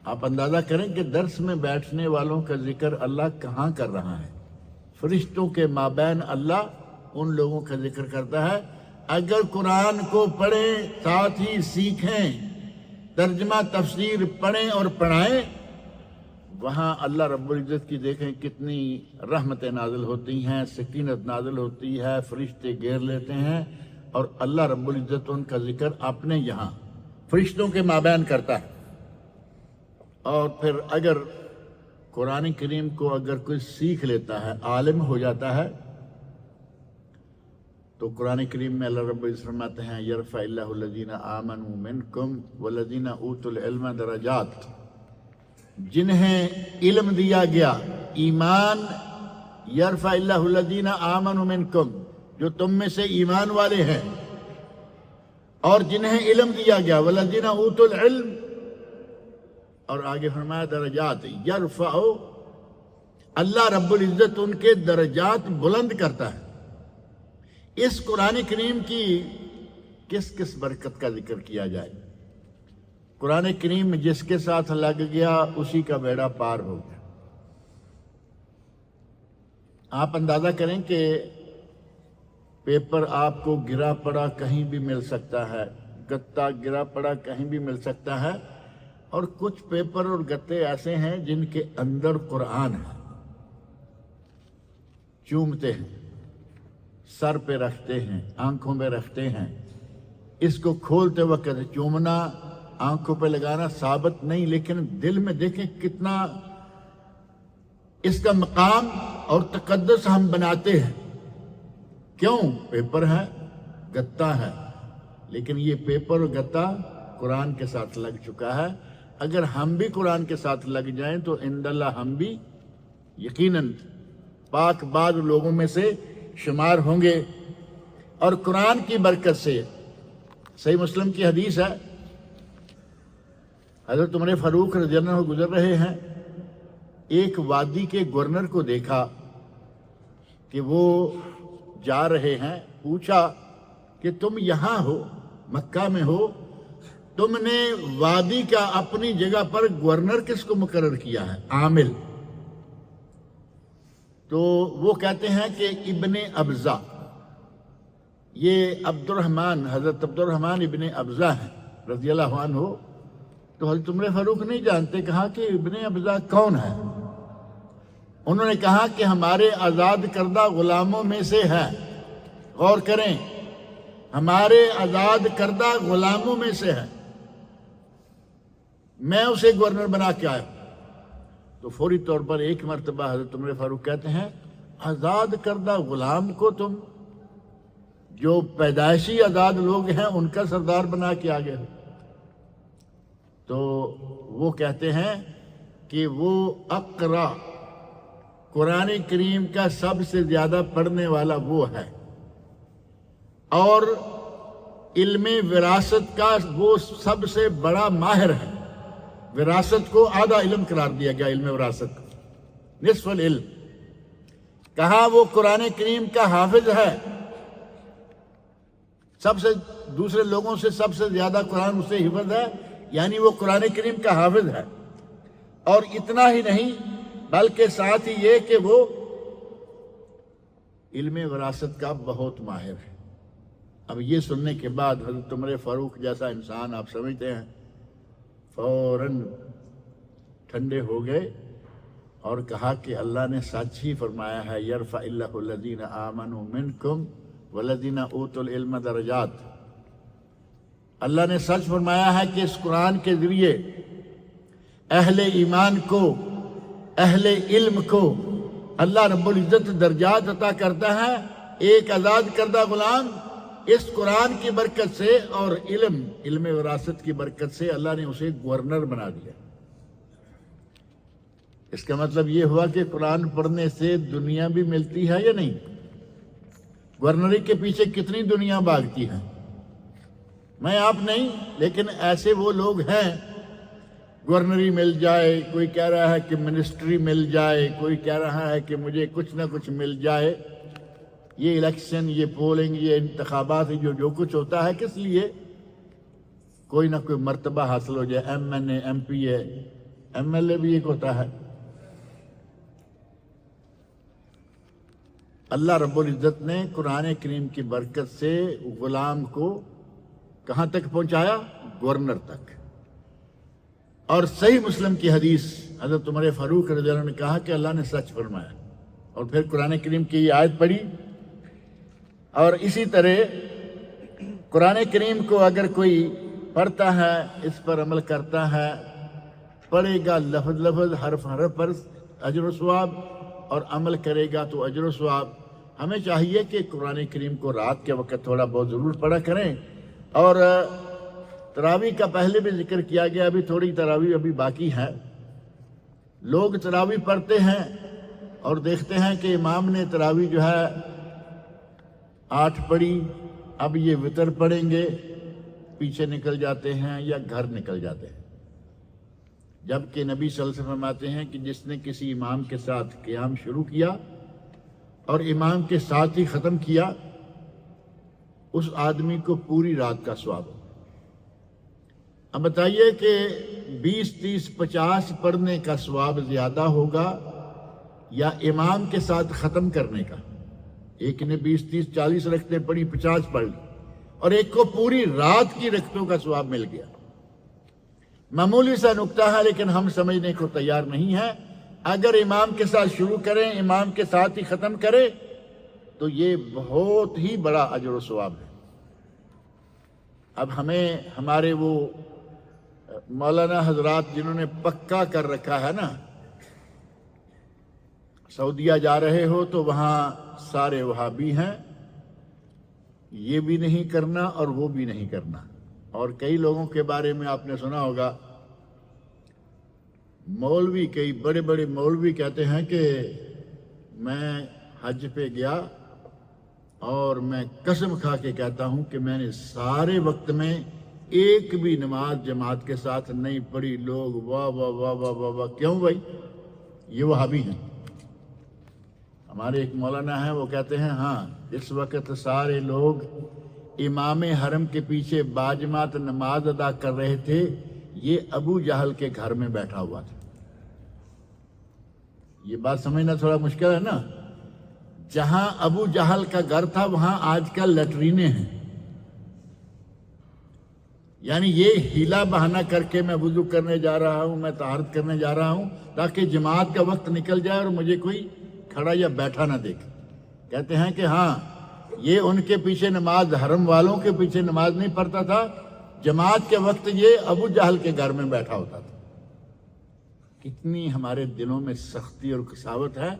آپ اندازہ کریں کہ درس میں بیٹھنے والوں کا ذکر اللہ کہاں کر رہا ہے؟ فرشتوں کے مابین اللہ ان لوگوں کا ذکر کرتا ہے۔ اگر قرآن کو پڑھیں، ساتھ ہی سیکھیں، ترجمہ تفسیر پڑھیں اور پڑھائیں، وہاں اللہ رب العزت کی دیکھیں کتنی رحمتیں نازل ہوتی ہیں، سکینت نازل ہوتی ہے، فرشتے گھیر لیتے ہیں، اور اللہ رب العزت ان کا ذکر اپنے یہاں فرشتوں کے مابین کرتا ہے۔ اور پھر اگر قرآن کریم کو اگر کوئی سیکھ لیتا ہے، عالم ہو جاتا ہے، تو قرآن کریم میں اللہ رب العزت فرماتے ہیں یرفع اللہ الذین آمنوا منکم والذین اوتوا العلم درجات، جنہیں علم دیا گیا، ایمان، یرفع اللہ الذین آمنوا منکم، جو تم میں سے ایمان والے ہیں، اور جنہیں علم دیا گیا، والذین اوتوا العلم، اور آگے فرمایا درجات، یرفع، اللہ رب العزت ان کے درجات بلند کرتا ہے۔ اس قرآن کریم کی کس کس برکت کا ذکر کیا جائے؟ قرآن کریم جس کے ساتھ لگ گیا اسی کا بیڑا پار ہو گیا۔ آپ اندازہ کریں کہ پیپر آپ کو گرا پڑا کہیں بھی مل سکتا ہے، گتا گرا پڑا کہیں بھی مل سکتا ہے، اور کچھ پیپر اور گتے ایسے ہیں جن کے اندر قرآن ہے، چومتے ہیں، سر پہ رکھتے ہیں، آنکھوں پہ رکھتے ہیں، اس کو کھولتے وقت چومنا، آنکھوں پہ لگانا ثابت نہیں، لیکن دل میں دیکھیں کتنا اس کا مقام اور تقدس ہم بناتے ہیں۔ کیوں؟ پیپر ہے، گتا ہے، لیکن یہ پیپر اور گتا قرآن کے ساتھ لگ چکا ہے۔ اگر ہم بھی قرآن کے ساتھ لگ جائیں تو عند اللہ ہم بھی یقیناً پاک باز لوگوں میں سے شمار ہوں گے۔ اور قرآن کی برکت سے صحیح مسلم کی حدیث ہے، حضرت عمر فاروق رضی اللہ عنہ گزر رہے ہیں، ایک وادی کے گورنر کو دیکھا کہ وہ جا رہے ہیں، پوچھا کہ تم یہاں ہو، مکہ میں ہو، تم نے وادی کا اپنی جگہ پر گورنر کس کو مقرر کیا ہے؟ عامل۔ تو وہ کہتے ہیں کہ ابن ابزہ، یہ عبد الرحمن، حضرت عبد الرحمن ابن ابزہ ہیں رضی اللہ عنہ۔ تو حضرت عمر فاروق نہیں جانتے، کہا کہ ابن ابزہ کون ہے؟ انہوں نے کہا کہ ہمارے آزاد کردہ غلاموں میں سے ہے، غور کریں، ہمارے آزاد کردہ غلاموں میں سے ہے، میں اسے گورنر بنا کے آیا ہوں۔ تو فوری طور پر ایک مرتبہ حضرت عمر فاروق کہتے ہیں آزاد کردہ غلام کو تم جو پیدائشی آزاد لوگ ہیں ان کا سردار بنا کے آگے ہو؟ تو وہ کہتے ہیں کہ وہ اقرا، قرآن کریم کا سب سے زیادہ پڑھنے والا وہ ہے، اور علم وراثت کا وہ سب سے بڑا ماہر ہے۔ وراثت کو آدھا علم قرار دیا گیا، علم وراثت کو نصف العلم، کہا وہ قرآن کریم کا حافظ ہے، سب سے دوسرے لوگوں سے سب سے زیادہ قرآن اسے حفظ ہے، یعنی وہ قرآن کریم کا حافظ ہے۔ اور اتنا ہی نہیں بلکہ ساتھ ہی یہ کہ وہ علم وراثت کا بہت ماہر ہے۔ اب یہ سننے کے بعد حضرت عمر فاروق جیسا انسان آپ سمجھتے ہیں فوراً ٹھنڈے ہو گئے اور کہا کہ اللہ نے سچ ہی فرمایا ہے، یرفع اللہ الذین آمنوا منکم والذین اوتوا العلم درجات۔ اللہ نے سچ فرمایا ہے کہ اس قرآن کے ذریعے اہل ایمان کو، اہل علم کو اللہ رب العزت درجات عطا کرتا ہے۔ ایک آزاد کردہ غلام اس قرآن کی برکت سے اور علم وراثت کی برکت سے اللہ نے اسے گورنر بنا دیا۔ اس کا مطلب یہ ہوا کہ قرآن پڑھنے سے دنیا بھی ملتی ہے یا نہیں؟ گورنری کے پیچھے کتنی دنیا بھاگتی ہے، میں آپ نہیں، لیکن ایسے وہ لوگ ہیں، گورنری مل جائے، کوئی کہہ رہا ہے کہ منسٹری مل جائے، کوئی کہہ رہا ہے کہ مجھے کچھ نہ کچھ مل جائے۔ یہ الیکشن، یہ پولنگ، یہ انتخابات، جو کچھ ہوتا ہے کس لیے؟ کوئی نہ کوئی مرتبہ حاصل ہو جائے، M N A, M P A, M L A بھی ایک ہوتا ہے۔ اللہ رب العزت نے قرآن کریم کی برکت سے غلام کو کہاں تک پہنچایا؟ گورنر تک۔ اور صحیح مسلم کی حدیث، حضرت عمر فاروق رضی اللہ عنہ نے کہا کہ اللہ نے سچ فرمایا، اور پھر قرآن کریم کی یہ آیت پڑھی۔ اور اسی طرح قرآن کریم کو اگر کوئی پڑھتا ہے، اس پر عمل کرتا ہے، پڑھے گا لفظ لفظ، حرف حرف پر اجر و ثواب، اور عمل کرے گا تو اجر و ثواب۔ ہمیں چاہیے کہ قرآن کریم کو رات کے وقت تھوڑا بہت ضرور پڑھا کریں۔ اور تراویح کا پہلے بھی ذکر کیا گیا، ابھی تھوڑی تراویح ابھی باقی ہے۔ لوگ تراویح پڑھتے ہیں اور دیکھتے ہیں کہ امام نے تراویح جو ہے 8 پڑھی، اب یہ وتر پڑھیں گے، پیچھے نکل جاتے ہیں یا گھر نکل جاتے ہیں۔ جبکہ نبی صلی اللہ علیہ وسلم فرماتے ہیں کہ جس نے کسی امام کے ساتھ قیام شروع کیا اور امام کے ساتھ ہی ختم کیا، اس آدمی کو پوری رات کا ثواب ہو۔ اب بتائیے کہ 20، 30، 50 پڑھنے کا ثواب زیادہ ہوگا یا امام کے ساتھ ختم کرنے کا؟ ایک نے 20، 30، 40 رکعتیں پڑھی، 50 پڑھ لی، اور ایک کو پوری رات کی رکعتوں کا ثواب مل گیا۔ معمولی سا نکتہ ہے لیکن ہم سمجھنے کو تیار نہیں ہیں۔ اگر امام کے ساتھ شروع کریں، امام کے ساتھ ہی ختم کریں، تو یہ بہت ہی بڑا اجر و ثواب ہے۔ اب ہمیں ہمارے وہ مولانا حضرات جنہوں نے پکا کر رکھا ہے نا، سعودیہ جا رہے ہو تو وہاں سارے وہابی ہیں، یہ بھی نہیں کرنا اور وہ بھی نہیں کرنا۔ اور کئی لوگوں کے بارے میں آپ نے سنا ہوگا، مولوی، کئی بڑے بڑے مولوی کہتے ہیں کہ میں حج پہ گیا اور میں قسم کھا کے کہتا ہوں کہ میں نے سارے وقت میں ایک بھی نماز جماعت کے ساتھ نہیں پڑھی۔ لوگ واہ واہ واہ واہ واہ واہ، کیوں بھائی؟ یہ وہابی ہیں۔ ہمارے ایک مولانا ہیں، وہ کہتے ہیں ہاں اس وقت سارے لوگ امام حرم کے پیچھے باجماعت نماز ادا کر رہے تھے، یہ ابو جہل کے گھر میں بیٹھا ہوا تھا۔ یہ بات سمجھنا تھوڑا مشکل ہے نا۔ جہاں ابو جہل کا گھر تھا وہاں آج کل لیٹرینیں ہیں۔ یعنی یہ ہیلا بہانہ کر کے میں وضو کرنے جا رہا ہوں، میں طہارت کرنے جا رہا ہوں تاکہ جماعت کا وقت نکل جائے اور مجھے کوئی کھڑا یا بیٹھا نہ دیکھے۔ کہتے ہیں کہ ہاں، یہ ان کے پیچھے نماز، حرم والوں کے پیچھے نماز نہیں پڑھتا تھا، جماعت کے وقت یہ ابو جہل کے گھر میں بیٹھا ہوتا تھا۔ کتنی ہمارے دلوں میں سختی اور قساوت ہے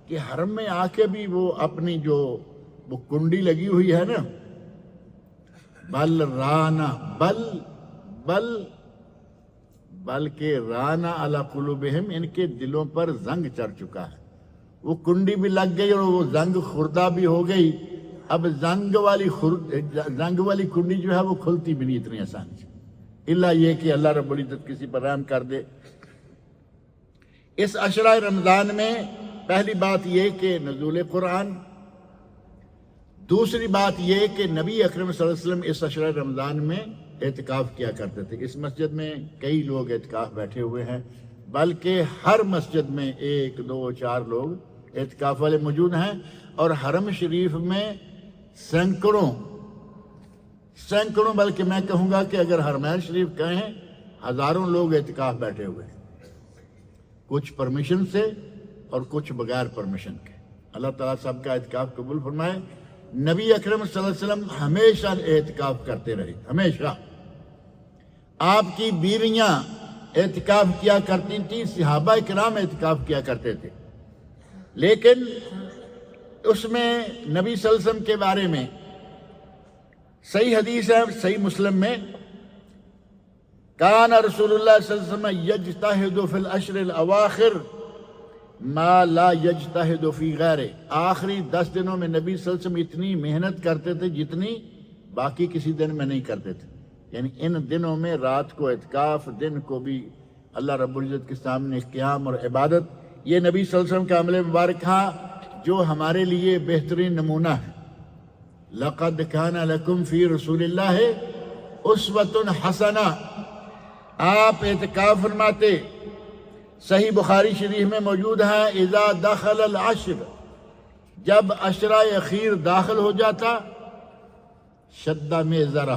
کہ حرم میں آ کے بھی وہ اپنی جو وہ کنڈی لگی ہوئی ہے نا، بل رانا بلکہ رانا علی قلوبہم، ان کے دلوں پر زنگ چڑھ چکا ہے۔ وہ کنڈی بھی لگ گئی اور وہ زنگ خوردہ بھی ہو گئی۔ اب زنگ والی کنڈی جو ہے وہ کھلتی بھی نہیں اتنی آسانی سے، الا یہ کہ اللہ رب العزت کسی پر رحم کر دے۔ اس عشرہ رمضان میں پہلی بات یہ کہ نزول قرآن، دوسری بات یہ کہ نبی اکرم صلی اللہ علیہ وسلم اس عشرہ رمضان میں اعتکاف کیا کرتے تھے۔ اس مسجد میں کئی لوگ اعتکاف بیٹھے ہوئے ہیں، بلکہ ہر مسجد میں 1 2 4 لوگ اعتکاف والے موجود ہیں، اور حرم شریف میں سینکڑوں بلکہ میں کہوں گا کہ اگر حرمین شریف کہیں ہزاروں لوگ اعتکاف بیٹھے ہوئے ہیں، کچھ پرمیشن سے اور کچھ بغیر پرمیشن کے۔ اللہ تعالیٰ سب کا اعتکاف قبول فرمائے۔ نبی اکرم صلی اللہ علیہ وسلم ہمیشہ اعتکاف کرتے رہے، ہمیشہ۔ آپ کی بیویاں اعتکاف کیا کرتی تھیں، صحابہ کرام اعتکاف کیا کرتے تھے، لیکن اس میں نبی صلی اللہ علیہ وسلم کے بارے میں صحیح حدیث ہے، صحیح مسلم میں، کان رسول اللہ صلی اللہ علیہ وسلم یجتہد فی العشر الاواخر ما لا یجتہد فی غیرہ۔ آخری 10 دنوں میں نبی صلی اللہ علیہ وسلم اتنی محنت کرتے تھے جتنی باقی کسی دن میں نہیں کرتے تھے۔ یعنی ان دنوں میں رات کو اعتکاف، دن کو بھی اللہ رب العزت کے سامنے قیام اور عبادت، یہ نبی صلی اللہ علیہ وسلم کا عمل مبارک ہے جو ہمارے لیے بہترین نمونہ ہے۔ لقد کان لکم فی رسول اللہ اسوۃ حسنہ۔ آپ اعتکاف فرماتے، صحیح بخاری شریف میں موجود ہے، اذا دخل العشر، جب عشرہ اخیر داخل ہو جاتا، شد میزرہ،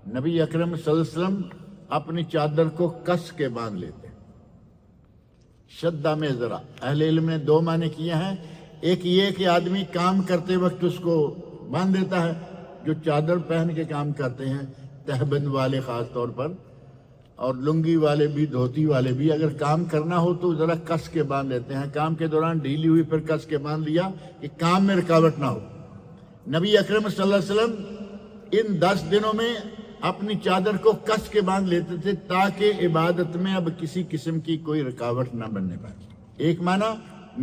نبی اکرم صلی اللہ علیہ وسلم اپنی چادر کو کس کے باندھ لیتے۔ شد میزرہ، اہل علم نے 2 معنی کیے ہیں۔ ایک یہ کہ آدمی کام کرتے وقت اس کو باندھ دیتا ہے، جو چادر پہن کے کام کرتے ہیں، تہبند والے خاص طور پر، اور لنگی والے بھی، دھوتی والے بھی، اگر کام کرنا ہو تو ذرا کس کے باندھ لیتے ہیں، کام کے دوران ڈھیلی ہوئی پھر کس کے باندھ لیا کہ کام میں رکاوٹ نہ ہو۔ نبی اکرم صلی اللہ علیہ وسلم ان 10 دنوں میں اپنی چادر کو کس کے باندھ لیتے تھے تاکہ عبادت میں اب کسی قسم کی کوئی رکاوٹ نہ بننے پائے۔ ایک معنی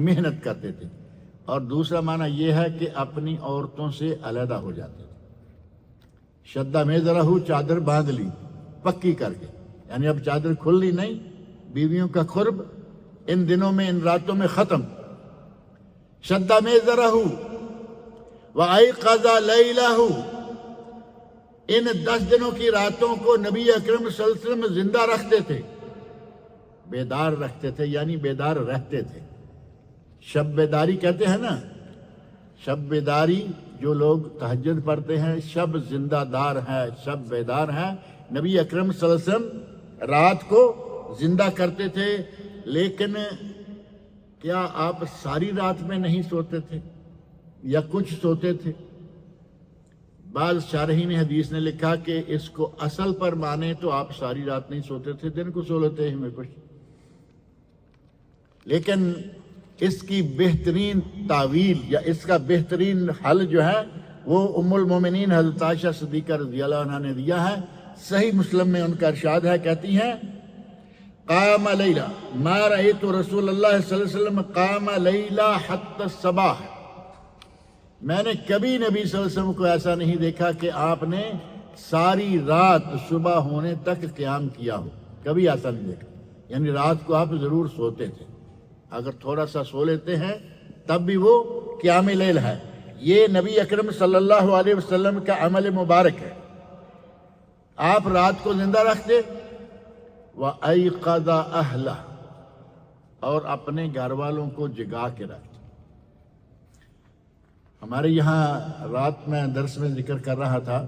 محنت کرتے تھے، اور دوسرا معنی یہ ہے کہ اپنی عورتوں سے علیحدہ ہو جاتے تھے۔ شدہ میں ذرا چادر باندھ لی پکی کر کے، یعنی اب چادر کھلنی نہیں، بیویوں کا قرب ان دنوں میں، ان راتوں میں ختم۔ شدہ میں ذرا وَأَيْقَظَ لَيْلَهُ، ان 10 دنوں کی راتوں کو نبی اکرم صلی اللہ علیہ وسلم زندہ رکھتے تھے، بیدار رکھتے تھے، یعنی بیدار رہتے تھے۔ شب بیداری کہتے ہیں نا، شب بیداری، جو لوگ تہجد پڑھتے ہیں، شب زندہ دار ہے، شب بیدار ہے۔ نبی اکرم صلی اللہ علیہ وسلم رات کو زندہ کرتے تھے، لیکن کیا آپ ساری رات میں نہیں سوتے تھے یا کچھ سوتے تھے؟ بعض شارحین حدیث نے لکھا کہ اس کو اصل پر مانے تو آپ ساری رات نہیں سوتے تھے، دن کو سو لیتے ہیں کچھ، لیکن اس کی بہترین تعویل یا اس کا بہترین حل جو ہے وہ ام المومنین حضرت عائشہ صدیقہ رضی اللہ عنہا نے دیا ہے۔ صحیح مسلم میں ان کا ارشاد ہے، کہتی ہیں قام لیلہ ما رأیت رسول اللہ صلی اللہ علیہ وسلم قام لیلہ حتی الصباح، میں نے کبھی نبی صلی اللہ علیہ وسلم کو ایسا نہیں دیکھا کہ آپ نے ساری رات صبح ہونے تک قیام کیا ہو، کبھی ایسا نہیں دیکھا۔ یعنی رات کو آپ ضرور سوتے تھے، اگر تھوڑا سا سو لیتے ہیں تب بھی وہ قیام لیل ہے۔ یہ نبی اکرم صلی اللہ علیہ وسلم کا عمل مبارک ہے۔ آپ رات کو زندہ رکھتے، وَأَيْقَظَ أَهْلَهُ، اور اپنے گھر والوں کو جگا کے رکھتے۔ ہمارے یہاں رات میں درس میں ذکر کر رہا تھا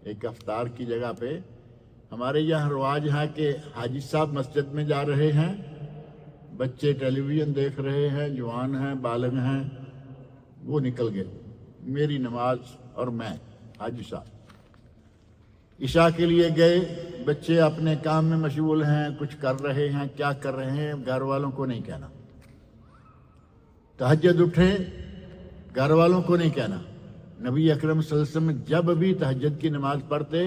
ایک افطار کی جگہ پہ ہمارے یہاں رواج ہے کہ حاجی صاحب مسجد میں جا رہے ہیں، بچے ٹیلی ویژن دیکھ رہے ہیں، جوان ہیں، بالغ ہیں، وہ نکل گئے، میری نماز اور میں حاجی صاحب عشاء کے لیے گئے، بچے اپنے کام میں مشغول ہیں، کچھ کر رہے ہیں، کیا کر رہے ہیں گھر والوں کو نہیں کہنا، تہجد اٹھے گھر والوں کو نہیں کہنا۔ نبی اکرم صلی اللہ علیہ وسلم جب بھی تہجد کی نماز پڑھتے،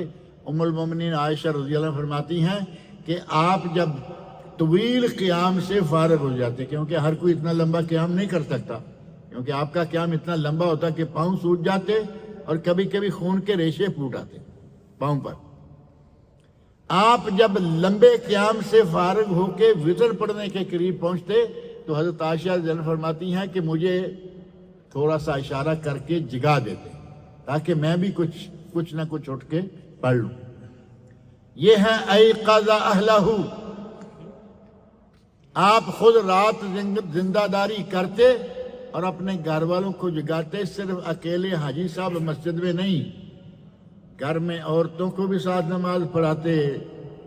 ام المومنین عائشہ رضی اللہ عنہ فرماتی ہیں کہ آپ جب طویل قیام سے فارغ ہو جاتے، کیونکہ ہر کوئی اتنا لمبا قیام نہیں کر سکتا، کیونکہ آپ کا قیام اتنا لمبا ہوتا کہ پاؤں سوج جاتے اور کبھی کبھی خون کے ریشے پھوٹ آتے پاؤں پر۔ آپ جب لمبے قیام سے فارغ ہو کے وتر پڑھنے کے قریب پہنچتے تو حضرت عائشہ رضی اللہ عنہ فرماتی ہیں کہ مجھے تھوڑا سا اشارہ کر کے جگا دیتے تاکہ میں بھی کچھ نہ کچھ اٹھ کے پڑھ لوں۔ یہ ہے ایقظ اہلہ، آپ خود رات زندہ داری کرتے اور اپنے گھر والوں کو جگاتے، صرف اکیلے حاجی صاحب مسجد میں نہیں، گھر میں عورتوں کو بھی ساتھ نماز پڑھاتے،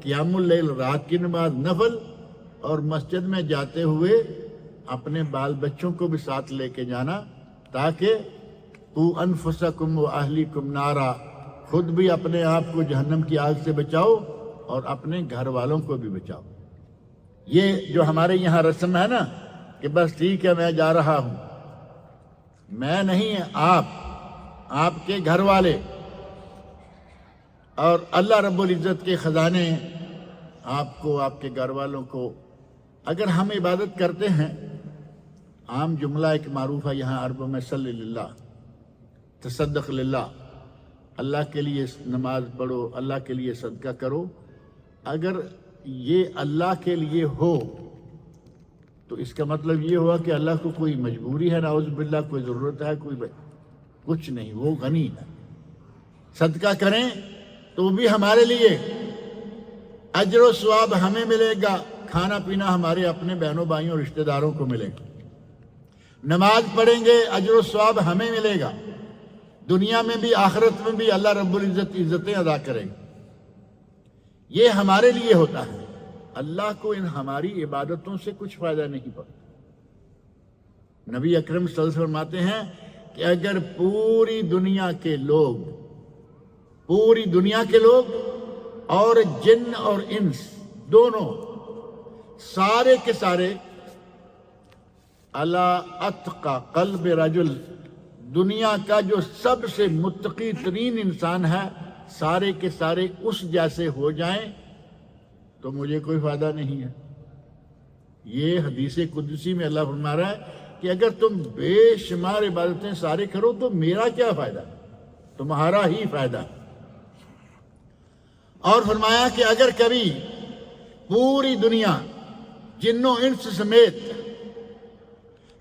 قیام اللیل رات کی نماز نفل، اور مسجد میں جاتے ہوئے اپنے بال بچوں کو بھی ساتھ لے کے جانا تاکہ تو انفسکم و اہلیکم نارا، خود بھی اپنے آپ کو جہنم کی آگ سے بچاؤ اور اپنے گھر والوں کو بھی بچاؤ۔ یہ جو ہمارے یہاں رسم ہے نا کہ بس ٹھیک ہے میں جا رہا ہوں، میں نہیں، آپ کے گھر والے اور اللہ رب العزت کے خزانے آپ کو، آپ کے گھر والوں کو، اگر ہم عبادت کرتے ہیں، عام جملہ ایک معروف ہے یہاں عربوں میں، صلی للہ، تصدق للہ، اللہ کے لیے نماز پڑھو، اللہ کے لیے صدقہ کرو۔ اگر یہ اللہ کے لیے ہو تو اس کا مطلب یہ ہوا کہ اللہ کو کوئی مجبوری ہے، نعوذ باللہ، کوئی ضرورت ہے، کچھ نہیں، وہ غنی ہے۔ صدقہ کریں تو بھی ہمارے لیے اجر و ثواب ہمیں ملے گا، کھانا پینا ہمارے اپنے بہنوں بھائیوں رشتہ داروں کو ملے گا، نماز پڑھیں گے اجر و ثواب ہمیں ملے گا، دنیا میں بھی آخرت میں بھی اللہ رب العزت عزتیں ادا کرے گا۔ یہ ہمارے لیے ہوتا ہے، اللہ کو ان ہماری عبادتوں سے کچھ فائدہ نہیں پڑتا۔ نبی اکرم صلی اللہ علیہ وسلم فرماتے ہیں کہ اگر پوری دنیا کے لوگ اور جن اور انس دونوں سارے کے سارے علی اتقى قلب رجل، دنیا کا جو سب سے متقی ترین انسان ہے، سارے کے سارے اس جیسے ہو جائیں تو مجھے کوئی فائدہ نہیں ہے۔ یہ حدیث قدسی میں اللہ فرما رہا ہے کہ اگر تم بے شمار عبادتیں سارے کرو تو میرا کیا فائدہ، تمہارا ہی فائدہ۔ اور فرمایا کہ اگر کبھی پوری دنیا جنوں انس سمیت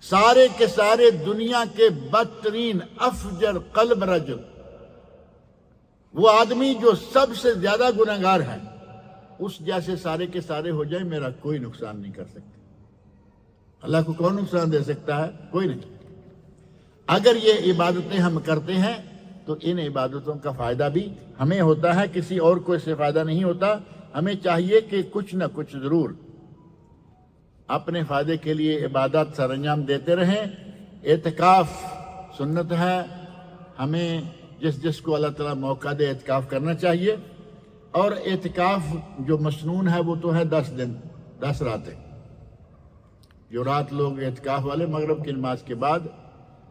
سارے کے سارے دنیا کے بدترین افجر قلب رجل، وہ آدمی جو سب سے زیادہ گناہگار ہے، اس جیسے سارے کے سارے ہو جائیں، میرا کوئی نقصان نہیں کر سکتے۔ اللہ کو کون نقصان دے سکتا ہے؟ کوئی نہیں۔ اگر یہ عبادتیں ہم کرتے ہیں تو ان عبادتوں کا فائدہ بھی ہمیں ہوتا ہے، کسی اور کو اس سے فائدہ نہیں ہوتا۔ ہمیں چاہیے کہ کچھ نہ کچھ ضرور اپنے فائدے کے لیے عبادات سر انجام دیتے رہیں۔ اعتکاف سنت ہے، ہمیں جس کو اللہ تعالیٰ موقع دے اعتکاف کرنا چاہیے، اور اعتکاف جو مسنون ہے وہ تو ہے 10 دن 10 راتیں۔ جو رات لوگ اعتکاف والے مغرب کی نماز کے بعد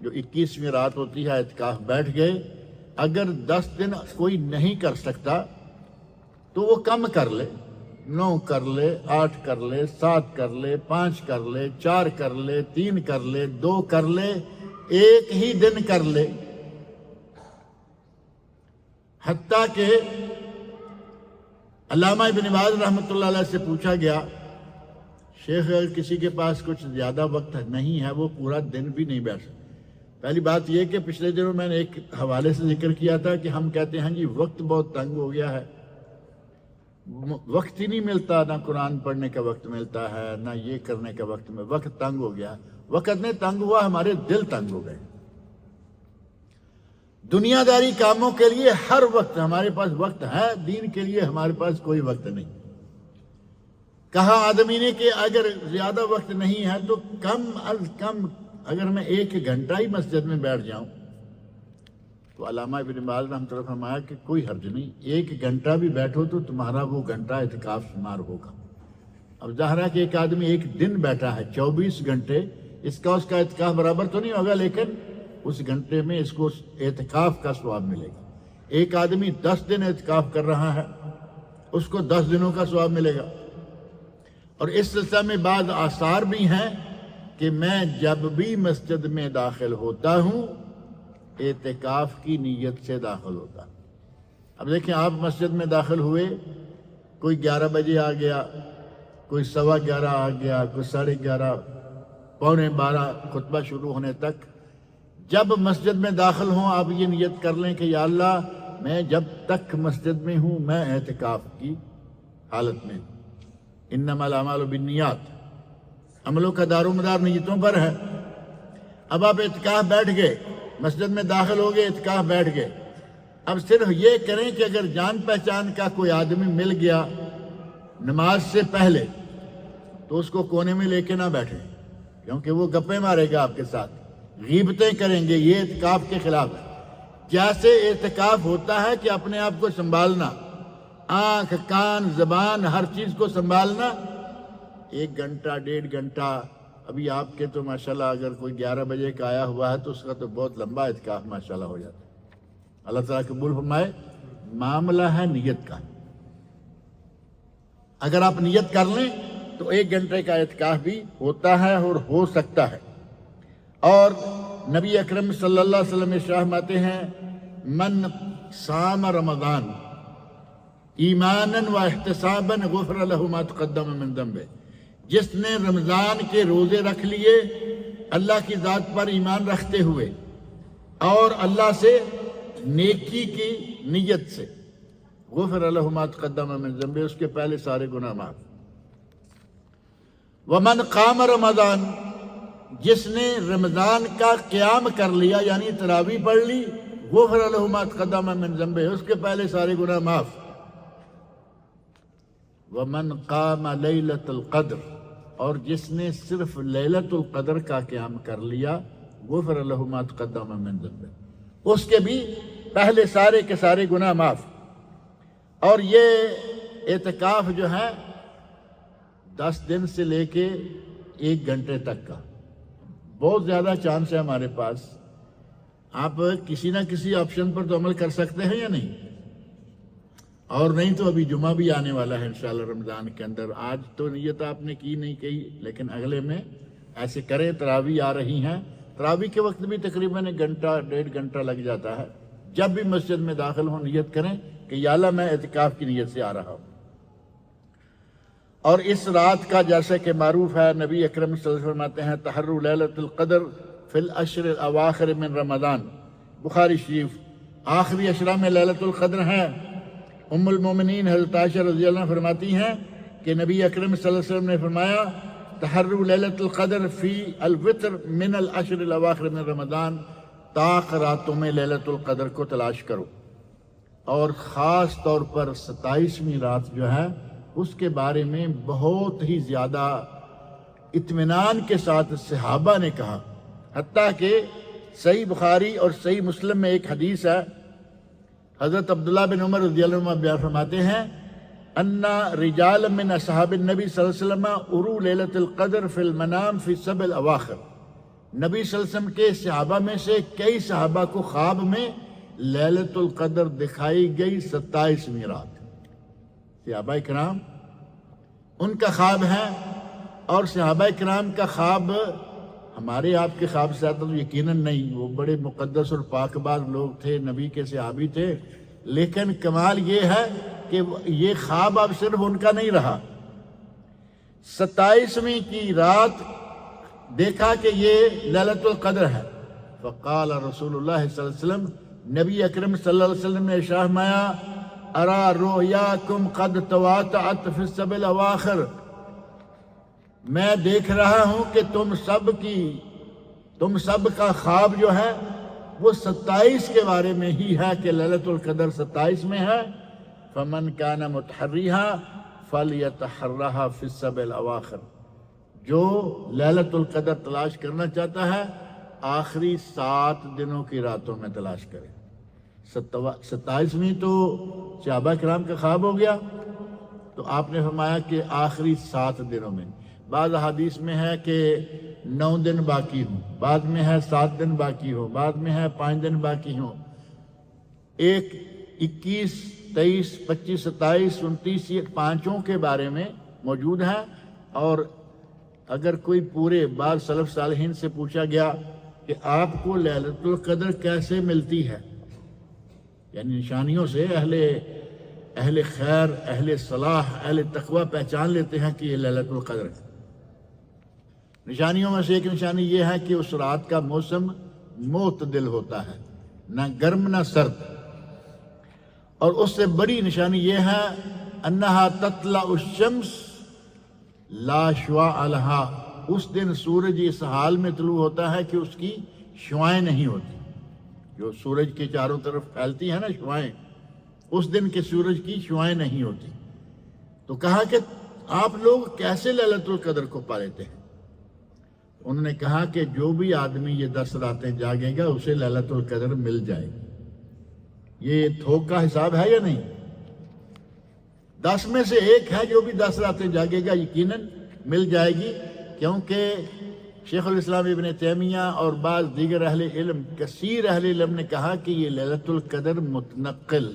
جو 21ویں رات ہوتی ہے اعتکاف بیٹھ گئے، اگر 10 دن کوئی نہیں کر سکتا تو وہ کم کر لے، 9 کر لے، 8 کر لے، 7 کر لے، 5 کر لے، 4 کر لے، 3 کر لے، 2 کر لے، ایک ہی دن کر لے۔ حتیٰ کہ علامہ ابن باز رحمۃ اللہ علیہ سے پوچھا گیا، شیخ اگر کسی کے پاس کچھ زیادہ وقت نہیں ہے، وہ پورا دن بھی نہیں بیٹھ سکتا۔ پہلی بات یہ کہ پچھلے دنوں میں نے ایک حوالے سے ذکر کیا تھا کہ ہم کہتے ہیں جی وقت بہت تنگ ہو گیا ہے، وقت ہی نہیں ملتا، نہ قرآن پڑھنے کا وقت ملتا ہے، نہ یہ کرنے کا وقت میں، وقت تنگ ہو گیا۔ وقت نہیں تنگ ہوا، ہمارے دل تنگ ہو گئے۔ دنیا داری کاموں کے لیے ہر وقت ہمارے پاس وقت ہے، دین کے لیے ہمارے پاس کوئی وقت نہیں۔ کہا آدمی نے کہ اگر زیادہ وقت نہیں ہے تو کم از کم اگر میں 1 گھنٹہ ہی مسجد میں بیٹھ جاؤں، تو علامہ ابن باز رحمۃ اللہ فرمایا کہ کوئی حرج نہیں، 1 گھنٹہ بھی بیٹھو تو تمہارا وہ گھنٹہ اعتکاف شمار ہوگا۔ اب ظاہر ہے کہ ایک آدمی 1 دن بیٹھا ہے 24 گھنٹے، اس کا اعتکاف برابر تو نہیں ہوگا، لیکن اس گھنٹے میں اس کو اعتکاف کا ثواب ملے گا۔ ایک آدمی 10 دن اعتکاف کر رہا ہے، اس کو 10 دنوں کا ثواب ملے گا۔ اور اس سلسلہ میں بعض آثار بھی ہیں کہ میں جب بھی مسجد میں داخل ہوتا ہوں اعتکاف کی نیت سے داخل ہوتا۔ اب دیکھیں، آپ مسجد میں داخل ہوئے، کوئی 11 بجے آ گیا، کوئی 11:15 آ گیا، کوئی 11:30، 11:45 خطبہ شروع ہونے تک جب مسجد میں داخل ہوں آپ یہ نیت کر لیں کہ یا اللہ میں جب تک مسجد میں ہوں میں اعتکاف کی حالت میں، انما الاعمال بالنیات، عملوں کا دار و مدار نیتوں پر ہے۔ اب آپ اعتکاف بیٹھ گئے، مسجد میں داخل ہو گئے، اعتکاف بیٹھ گئے، اب صرف یہ کریں کہ اگر جان پہچان کا کوئی آدمی مل گیا نماز سے پہلے تو اس کو کونے میں لے کے نہ بیٹھیں، کیونکہ وہ گپیں مارے گا آپ کے ساتھ، غیبتیں کریں گے، یہ اعتکاف کے خلاف ہے۔ جیسے اعتکاف ہوتا ہے کہ اپنے آپ کو سنبھالنا، آنکھ کان زبان ہر چیز کو سنبھالنا، 1 گھنٹہ 1.5 گھنٹہ، ابھی آپ کے تو ماشاءاللہ اگر کوئی 11 بجے کا آیا ہوا ہے تو اس کا تو بہت لمبا اعتکاف ماشاءاللہ ہو جاتا ہے۔ اللہ تعالیٰ قبول فرمائے۔ معاملہ ہے نیت کا، اگر آپ نیت کر لیں تو 1 گھنٹے کا اعتکاف بھی ہوتا ہے اور ہو سکتا ہے۔ اور نبی اکرم صلی اللہ علیہ وسلم ارشاد فرماتے ہیں من صام رمضان ایمانا و احتسابا غفر له ما تقدم من ذنبه، جس نے رمضان کے روزے رکھ لیے اللہ کی ذات پر ایمان رکھتے ہوئے اور اللہ سے نیکی کی نیت سے، غفر له ما تقدم من ذنبه، اس کے پہلے سارے گناہ معاف۔ ومن قام رمضان، جس نے رمضان کا قیام کر لیا یعنی تراویح پڑھ لی، غفر له ما تقدم من ذنبه، اس کے پہلے سارے گناہ معاف۔ ومن قام لیلۃ القدر، اور جس نے صرف لیلۃ القدر کا قیام کر لیا، غفر له ما تقدم من ذنبه، اس کے بھی پہلے سارے کے سارے گناہ معاف۔ اور یہ اعتکاف جو ہے 10 دن سے لے کے 1 گھنٹے تک کا، بہت زیادہ چانس ہے ہمارے پاس۔ آپ کسی نہ کسی آپشن پر تو عمل کر سکتے ہیں یا نہیں؟ اور نہیں تو ابھی جمعہ بھی آنے والا ہے انشاءاللہ رمضان کے اندر۔ آج تو نیت آپ نے کی نہیں کہی، لیکن اگلے میں ایسے کریں۔ تراویح آ رہی ہیں، تراویح کے وقت بھی تقریباً 1 گھنٹہ 1.5 گھنٹہ لگ جاتا ہے۔ جب بھی مسجد میں داخل ہوں نیت کریں کہ یا اللہ میں اعتکاف کی نیت سے آ رہا ہوں۔ اور اس رات کا جیسے کہ معروف ہے، نبی اکرم صلی اللہ علیہ وسلم فرماتے ہیں تحروا لیلۃ القدر فی العشر الاواخر من رمضان، بخاری شریف۔ آخری عشرہ میں لیلۃ القدر ہے۔ ام المومنین حضرت عائشہ رضی اللہ عنہا فرماتی ہیں کہ نبی اکرم صلی اللہ علیہ وسلم نے فرمایا تحروا لیلۃ القدر فی الوتر من العشر الاواخر من رمضان، طاق راتوں میں لیلۃ القدر کو تلاش کرو، اور خاص طور پر 27ویں رات جو ہے اس کے بارے میں بہت ہی زیادہ اطمینان کے ساتھ صحابہ نے کہا، حتیٰ کہ صحیح بخاری اور صحیح مسلم میں ایک حدیث ہے، حضرت عبداللہ بن عمر رضی اللہ عنہ بیان فرماتے ہیں ان رجال من اصحاب النبی صلی اللہ علیہ وسلم ارو لیلۃ القدر فی المنام فی السبع الاواخر، نبی صلی اللہ علیہ وسلم کے صحابہ میں سے کئی صحابہ کو خواب میں لیلۃ القدر دکھائی گئی 27ویں رات۔ صحابہ کرام ان کا خواب ہے، اور صحابہ کرام کا خواب ہمارے آپ کے خواب سے آتا تو یقیناً نہیں، وہ بڑے مقدس اور پاک باز لوگ تھے، نبی کے صحابی تھے، لیکن کمال یہ ہے کہ یہ خواب اب صرف ان کا نہیں رہا۔ 27ویں کی رات دیکھا کہ یہ لیلۃ القدر ہے، فقال رسول اللہ صلی اللہ علیہ وسلم، نبی اکرم صلی اللہ علیہ وسلم نے ارشاد فرمایا ارا رؤیاکم قد تواتعت فی السبع الاواخر، میں دیکھ رہا ہوں کہ تم سب کا خواب جو ہے وہ 27 کے بارے میں ہی ہے کہ لیلۃ القدر 27 میں ہے. فمن کان متحریہا فلیتحرھا فی السبع الاواخر. جو لیلۃ القدر تلاش کرنا چاہتا ہے آخری 7 دنوں کی راتوں میں تلاش کرے. 27ویں تو صحابہ کرام کا خواب ہو گیا، تو آپ نے فرمایا کہ آخری 7 دنوں میں. بعض حدیث میں ہے کہ 9 دن باقی ہوں، بعد میں ہے 7 دن باقی ہوں، بعد میں ہے 5 دن باقی ہوں. 21، 23، 25، 27، 29 یہ پانچوں کے بارے میں موجود ہے. اور اگر کوئی پورے بعض سلف صالحین سے پوچھا گیا کہ آپ کو لیلۃ القدر کیسے ملتی ہے، یعنی نشانیوں سے اہل خیر، اہل صلاح، اہل تقوی پہچان لیتے ہیں کہ یہ لیلۃ القدر ہے. نشانیوں میں سے ایک نشانی یہ ہے کہ اس رات کا موسم معتدل ہوتا ہے، نہ گرم نہ سرد. اور اس سے بڑی نشانی یہ ہے انہا تطلع الشمس لا شعاع لہا. اس دن سورج اس حال میں طلوع ہوتا ہے کہ اس کی شعائیں نہیں ہوتی. جو سورج کے چاروں طرف پھیلتی ہیں نا شعائیں، اس دن کے سورج کی شعائیں نہیں ہوتی. تو کہا کہ آپ لوگ کیسے لیلۃ القدر کو پا لیتے ہیں؟ انہوں نے کہا کہ جو بھی آدمی یہ 10 راتیں جاگے گا اسے لیلۃ القدر مل جائے گی. یہ تھوک کا حساب ہے یا نہیں؟ 10 میں سے ایک ہے جو بھی 10 راتیں جاگے گا یقیناً مل جائے گی. کیونکہ شیخ الاسلام ابن تیمیہ اور بعض دیگر اہل علم، کثیر اہل علم نے کہا کہ یہ لیلۃ القدر متنقل،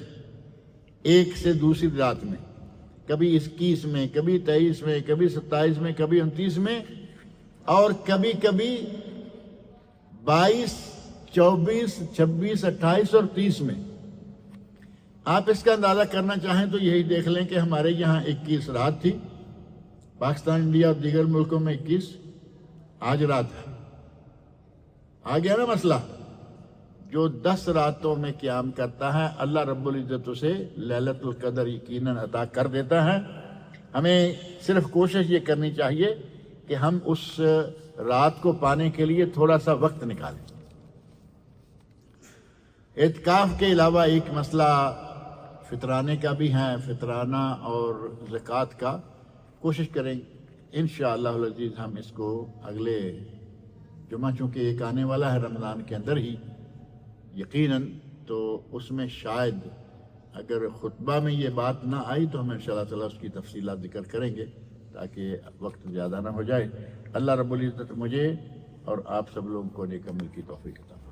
ایک سے دوسری رات میں، کبھی 21 میں، کبھی 23 میں، کبھی 27 میں، کبھی 29 میں، اور کبھی کبھی 22، 24، 26، 28 اور 30 میں. آپ اس کا اندازہ کرنا چاہیں تو یہی دیکھ لیں کہ ہمارے یہاں 21 رات تھی، پاکستان، انڈیا اور دیگر ملکوں میں 21، آج رات ہے. آ گیا نا مسئلہ. جو 10 راتوں میں قیام کرتا ہے اللہ رب العزت اسے لیلۃ القدر یقیناً عطا کر دیتا ہے. ہمیں صرف کوشش یہ کرنی چاہیے کہ ہم اس رات کو پانے کے لیے تھوڑا سا وقت نکالیں. اعتکاف کے علاوہ ایک مسئلہ فطرانے کا بھی ہے، فطرانہ اور زکوٰۃ کا. کوشش کریں انشاءاللہ العزیز ہم اس کو اگلے جمعہ، چونکہ ایک آنے والا ہے رمضان کے اندر ہی یقیناً، تو اس میں شاید اگر خطبہ میں یہ بات نہ آئی تو ہم انشاءاللہ تعالیٰ اس کی تفصیلات ذکر کریں گے تاکہ وقت زیادہ نہ ہو جائے. اللہ رب العزت مجھے اور آپ سب لوگوں کو نیک عمل کی توفیق عطا فرمائے.